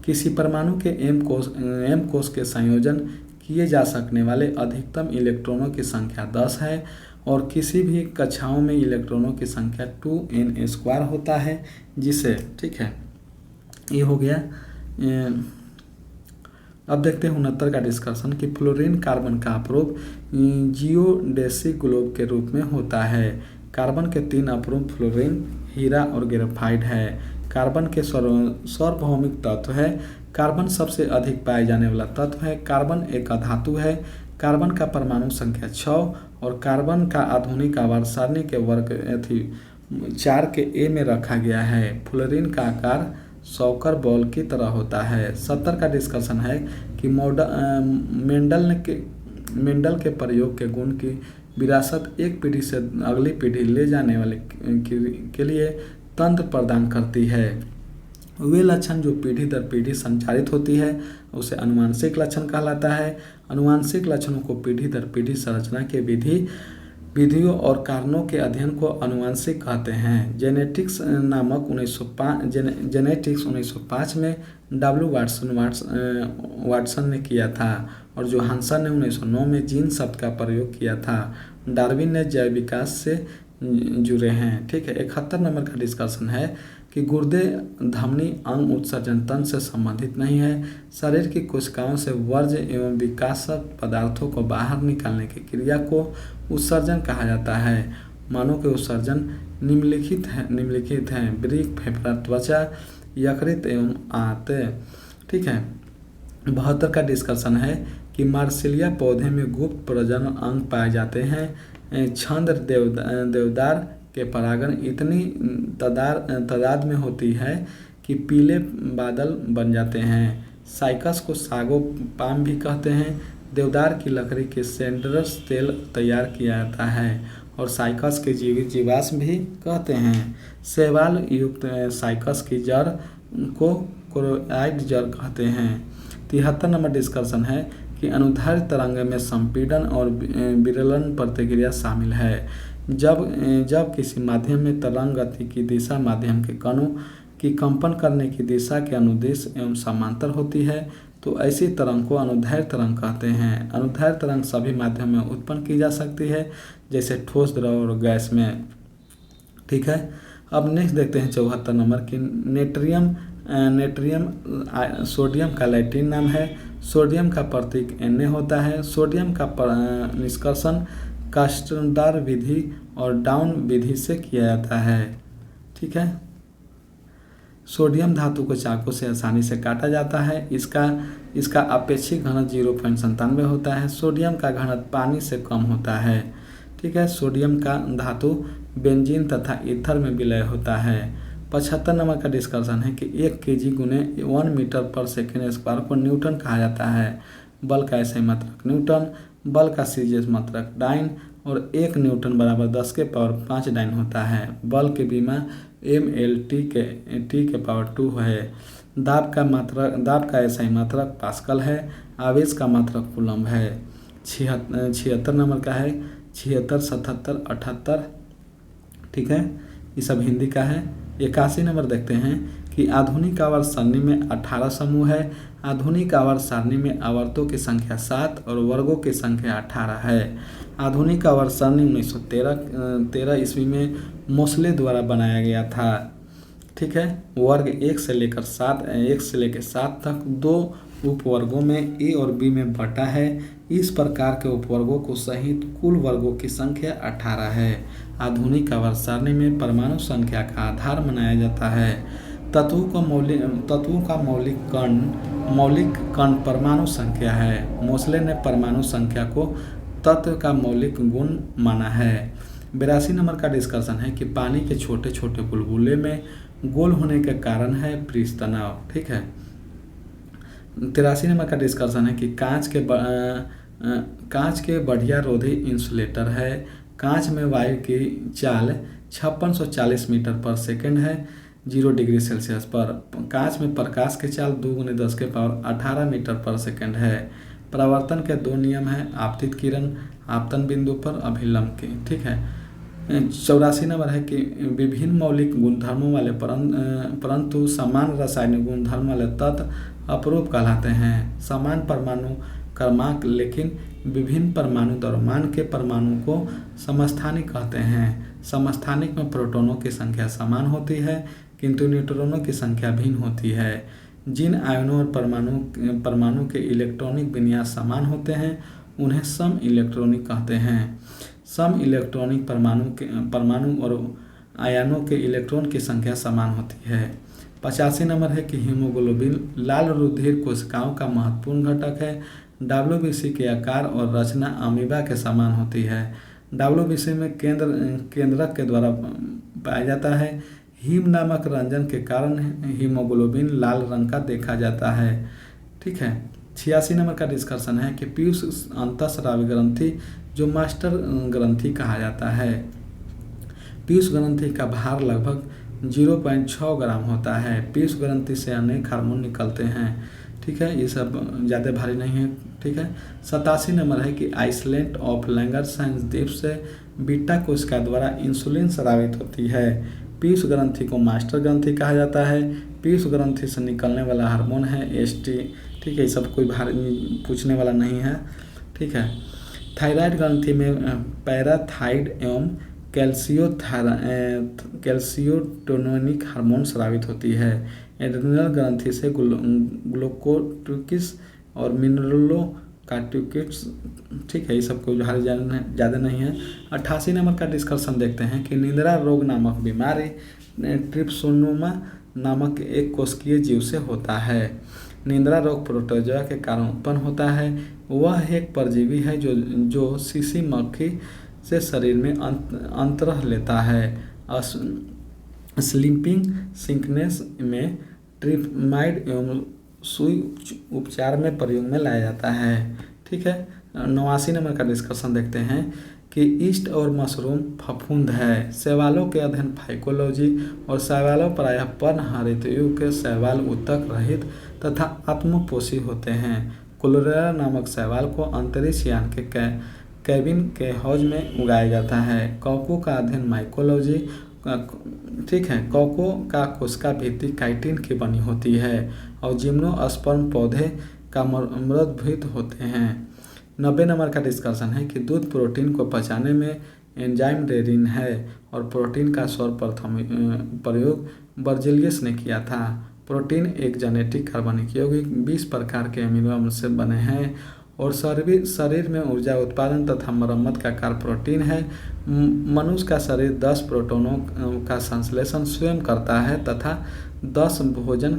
Speaker 1: किसी परमाणु के m कोष के संयोजन किए जा सकने वाले अधिकतम इलेक्ट्रॉनों की संख्या 10 है और किसी भी कक्षाओं में इलेक्ट्रॉनों की संख्या 2n² होता है जिसे, ठीक है, ये हो गया। अब देखते हैं 69 का डिस्कशन कि फ्लोरीन कार्बन का अप्रूप जियोडेसिक ग्लोब के रूप में होता है। कार्बन के 3 अप्रूप फ्लोरीन, हीरा और ग्रेफाइट है। कार्बन के सार्वभौमिक तत्व है। कार्बन सबसे अधिक पाए जाने वाला तत्व है। कार्बन एक अधातु है। कार्बन का परमाणु संख्या 6 और कार्बन का आधुनिक आवर्त सारणी के वर्ग 4 के A में रखा गया है। फ्लोरीन का आकार सॉकर बॉल की तरह होता है। 70 का डिस्कशन है कि मेंडल के प्रयोग के गुण की विरासत एक पीढ़ी से अगली पीढ़ी ले जाने वाले के लिए तंत्र प्रदान करती है। वे लक्षण जो पीढ़ी दर पीढ़ी संचारित होती है उसे अनुवांशिक लक्षण कहलाता है। अनुवांशिक लक्षणों को पीढ़ी दर पीढ़ी संरचना के विधियों और कारणों के अध्ययन को अनुवांशिक कहते हैं। जेनेटिक्स 1905 में W. वाटसन ने किया था और जोहानसन ने 1909 में जीन शब्द का प्रयोग किया था। डार्विन ने जैव विकास से जुड़े हैं, ठीक है। 71 नंबर का डिस्कशन है कि गुर्दे धमनी अंग उत्सर्जन तंत्र से संबंधित नहीं है। शरीर की कोशिकाओं से वर्ज्य एवं विकासक पदार्थों को बाहर निकालने की क्रिया को उत्सर्जन कहा जाता है। मानव के उत्सर्जन निम्नलिखित हैं वृक्क, फेफड़ा, त्वचा, यकृत एवं आंत, ठीक है। 72 का डिस्कशन है कि मार्सिलिया पौधे में गुप्त प्रजनन अंग पाए जाते हैं। छंद देवदार के परागण इतनी तादाद में होती है कि पीले बादल बन जाते हैं। साइकस को सागो पाम भी कहते हैं। देवदार की लकड़ी के सेंडरस तेल तैयार किया जाता है और साइकस के जीवाश्म भी कहते हैं। शैवाल युक्त साइकस की जड़ को कोरोइड जड़ कहते हैं। 73 नंबर डिस्कशन है कि अनुदैर्ध्य तरंग में संपीड़न और विरलन प्रतिक्रिया शामिल है। जब किसी माध्यम में तरंग गति की दिशा माध्यम के कणों की कंपन करने की दिशा के अनुदिश एवं समांतर होती है तो ऐसी तरंग को अनुदैर्ध्य तरंग कहते हैं। अनुदैर्ध्य तरंग सभी माध्यम में उत्पन्न की जा सकती है जैसे ठोस, द्रव और गैस में, ठीक है। अब नेक्स्ट देखते हैं 74 नंबर की नेट्रियम सोडियम का लैटिन नाम है। सोडियम का प्रतीक Na होता है। सोडियम का निष्कर्षण कास्टरदार विधि और डाउन विधि से किया जाता है, ठीक है। सोडियम धातु को चाकू से आसानी से काटा जाता है। इसका अपेक्षित घनत्व 0.97 होता है। सोडियम का घनत्व पानी से कम होता है। ठीक है। सोडियम का धातु बेंजीन तथा ईथर में विलय होता है। 75 नंबर का डिस्कशन है कि 1 kg गुने 1 मीटर पर सेकेंड स्क्वायर को न्यूटन कहा जाता है। बल का SI मात्रक न्यूटन, बल का CGS मात्रक डाइन और 1 न्यूटन बराबर 10 के पावर 5 डाइन होता है। बल के बीमा MLT के पावर 2 है। दाब का SI मात्रक पास्कल है। आवेश का मात्रक कूलम्ब है। 76 नंबर का है 76, 77, 78। ठीक है, ये सब हिंदी का है। 81 नंबर देखते हैं कि आधुनिक आवर्त सारणी में 18 समूह है। आधुनिक आवर्त सारणी में आवर्तों की संख्या 7 और वर्गों की संख्या 18 है। आधुनिक आवर्त सारणी 1913 ईस्वी में मोसले द्वारा बनाया गया था। ठीक है। वर्ग 1 से लेकर 7 तक 2 उपवर्गों में A और B में बटा है। इस प्रकार के उपवर्गों को सहित कुल वर्गों की संख्या 18 है। आधुनिक आवर्त सारणी में परमाणु संख्या का आधार माना जाता है। तत्वों का मौलिक कण परमाणु संख्या है। मोसले ने परमाणु संख्या को तत्व का मौलिक गुण माना है। 82 नंबर का डिस्कशन है कि पानी के छोटे छोटे बुलबुले में गोल होने के कारण है पृष्ठ तनाव। ठीक है। 83 नंबर का डिस्कशन है कि कांच के बढ़िया रोधी इंसुलेटर है। कांच में वायु की चाल 5640 मीटर पर सेकेंड है 0 डिग्री सेल्सियस पर। कांच में प्रकाश की चाल 2 × 10 के पावर 18 मीटर पर सेकेंड है। परावर्तन के 2 नियम हैं, आपतित किरण आपतन बिंदु पर, अभिलंब के। ठीक है। 84 नंबर है कि विभिन्न मौलिक गुणधर्मों वाले परंतु समान रासायनिक गुणधर्म वाले तत्व अपरूप कहलाते हैं। समान परमाणु क्रमांक लेकिन विभिन्न परमाणु द्रव्यमान के परमाणु को समस्थानिक कहते हैं। समस्थानिक में प्रोटॉनों की संख्या समान होती है किंतु न्यूट्रॉनों की संख्या भिन्न होती है। जिन आयनों और परमाणु के इलेक्ट्रॉनिक विन्यास समान होते हैं उन्हें सम इलेक्ट्रॉनिक कहते हैं। सम इलेक्ट्रॉनिक परमाणु और आयनों के इलेक्ट्रॉन की संख्या समान होती है। 85 नंबर है कि हीमोग्लोबिन लाल रुधिर कोशिकाओं का महत्वपूर्ण घटक है। WBC के आकार और रचना अमीबा के समान होती है। WBC में केंद्रक के द्वारा पाया जाता है। हीम नामक रंजन के कारण हीमोग्लोबिन लाल रंग का देखा जाता है। ठीक है। 86 नंबर का डिस्कशन है कि पीयूष अंतःस्रावी ग्रंथि जो मास्टर ग्रंथि कहा जाता है। पीयूष ग्रंथि का भार लगभग 0.6 ग्राम होता है। पीयूष ग्रंथि से अनेक हार्मोन निकलते हैं। ठीक है, ये सब ज़्यादा भारी नहीं है। ठीक है। 87 नंबर है कि आइसलैंड ऑफ लैंगरहैंस द्वीप से बीटा कोशिका द्वारा इंसुलिन स्रावित होती है। पीयूष ग्रंथि को मास्टर ग्रंथि कहा जाता है। पीयूष ग्रंथि से निकलने वाला हार्मोन है ST। ठीक है, ये सब कोई भारी पूछने वाला नहीं है। ठीक है। थायराइड ग्रंथि में पैराथाइड एवं कैल्सियोटोनिक हार्मोन स्रावित होती है। एड्रिनल ग्रंथि से ग्लूकोट्रिक्स और मिनरलोकार्टिकेट्स। ठीक है, ये सब कोई भारी ज़्यादा नहीं है। 88 नंबर का डिस्कशन देखते हैं कि निद्रा रोग नामक बीमारी ट्रिप्सोनोमा नामक एक कोशिकीय जीव से होता है। निद्रा रोग प्रोटोजोआ के कारण उत्पन्न होता है। वह एक परजीवी है जो सीसी मक्खी से शरीर में अंतरह लेता है। स्लीपिंग सिकनेस में ट्रिप्माइड एवं सुई उपचार में प्रयोग में लाया जाता है। ठीक है। 89 नंबर का डिस्कशन देखते हैं कि ईस्ट और मशरूम फफूंद है। शैवालों के अध्ययन फाइकोलॉजी और शैवालों प्रायः पर्णहरित युग के शैवाल उत्तक रहित तथा आत्मपोषी होते हैं। क्लोरेला नामक शैवाल को अंतरिक्ष यान के कैबिन के हौज में उगाया जाता है। कॉको का अध्ययन माइकोलॉजी। ठीक है। कॉको का कोशिका भित्ति काइटिन की बनी होती है और जिम्नोस्पर्म पौधे का मृदभूत होते हैं। 90 नंबर का डिस्कशन है कि दूध प्रोटीन को पचाने में एंजाइम रेनिन है और प्रोटीन का सर्वप्रथम प्रयोग बर्जेलियस ने किया था। प्रोटीन एक जेनेटिक कार्बनिक यौगिक 20 प्रकार के अमीनो अम्ल से बने हैं और शरीर में ऊर्जा उत्पादन तथा मरम्मत का कार्य प्रोटीन है। मनुष्य का शरीर 10 प्रोटॉनों का संश्लेषण स्वयं करता है तथा 10 भोजन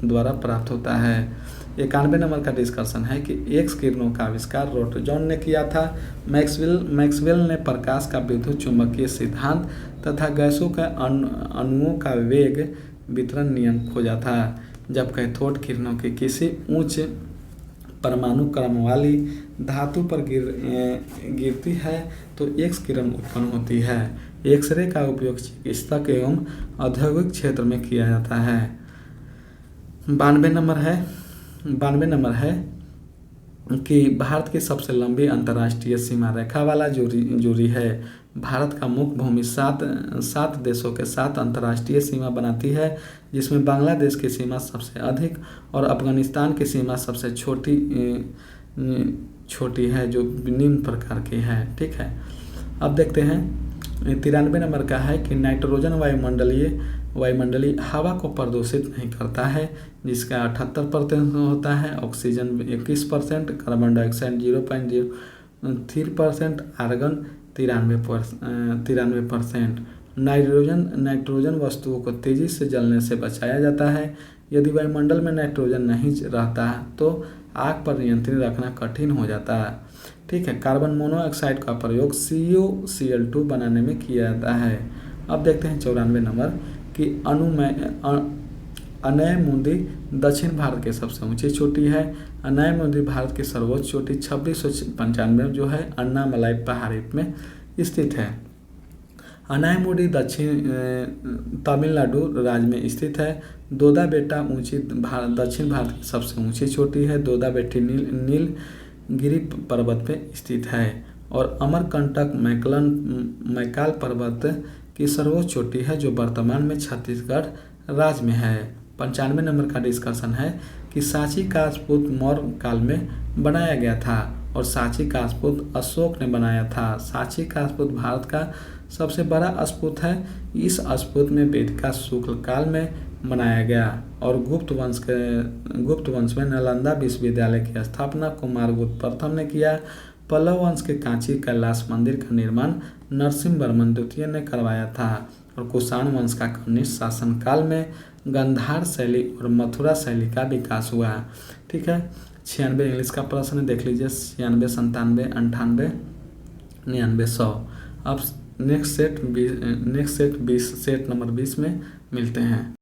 Speaker 1: द्वारा प्राप्त होता है। 91 नंबर का डिस्कशन है कि एक्स किरणों का आविष्कार रोटरजॉन ने किया था। मैक्सवेल ने प्रकाश का विद्युत चुंबकीय सिद्धांत तथा गैसों के अणुओं का वेग वितरण नियम खोजा था। जब कैथोड किरणों की किसी उच्च परमाणु क्रम वाली धातु पर गिरती है तो एक्स किरण उत्पन्न होती है। एक्सरे का उपयोग चिकित्सक एवं औद्योगिक क्षेत्र में किया जाता है। 92 नंबर है कि भारत की सबसे लंबी अंतर्राष्ट्रीय सीमा रेखा वाला जोरी है। भारत का मुख्य भूमि सात देशों के साथ अंतर्राष्ट्रीय सीमा बनाती है, जिसमें बांग्लादेश की सीमा सबसे अधिक और अफगानिस्तान की सीमा सबसे छोटी है, जो निम्न प्रकार की है। ठीक है, अब देखते हैं 93 नंबर का है कि नाइट्रोजन वायुमंडलीय हवा को प्रदूषित नहीं करता है, जिसका 78% होता है। Oxygen 21%, carbon dioxide 0.03%, argon 93%। Nitrogen वस्तुओं को तेजी से जलने से बचाया जाता है। यदि वायुमंडल में नाइट्रोजन नहीं रहता तो आग पर नियंत्रण रखना कठिन हो जाता है। ठीक है, कार्बन मोनोऑक्साइड का प्रयोग CuCl2 बनाने में किया जाता है। अब देखते हैं 94 नंबर कि अनयमुदी दक्षिण भारत की सबसे ऊंची चोटी है। अनयमुदी भारत की सर्वोच्च चोटी 2695 जो है अन्नामलाई पहाड़ी में स्थित है। अनायमुडी तमिलनाडु राज्य में स्थित है। दोदा बेटा दक्षिण भारत की सबसे ऊंची चोटी है। दोदा बेटी नीलगिरी पर्वत पे स्थित है। और अमरकंटक मैकाल पर्वत की सर्वोच्च चोटी है, जो वर्तमान में छत्तीसगढ़ राज्य में है। 95 नंबर का डिस्कशन है कि सांची का स्तूप मौर्य काल में बनाया गया था और सांची का स्तूप अशोक ने बनाया था। सांची का स्तूप भारत का सबसे बड़ा स्तूप है। इस स्तूप में वेदिका शुक्ल काल में बनाया गया और गुप्त वंश में नालंदा विश्वविद्यालय की स्थापना कुमारगुप्त प्रथम ने किया। पल्लव वंश के कांची कैलाश मंदिर का निर्माण नरसिंहवर्मन द्वितीय ने करवाया था और कुषाण वंश का कनिष्क शासन काल में गांधार शैली और मथुरा शैली का विकास हुआ। ठीक है, 96 इंग्लिश का प्रश्न देख लीजिए, 96, 97, 98, 99, 100। अब नेक्स्ट सेट नंबर 20 में मिलते हैं।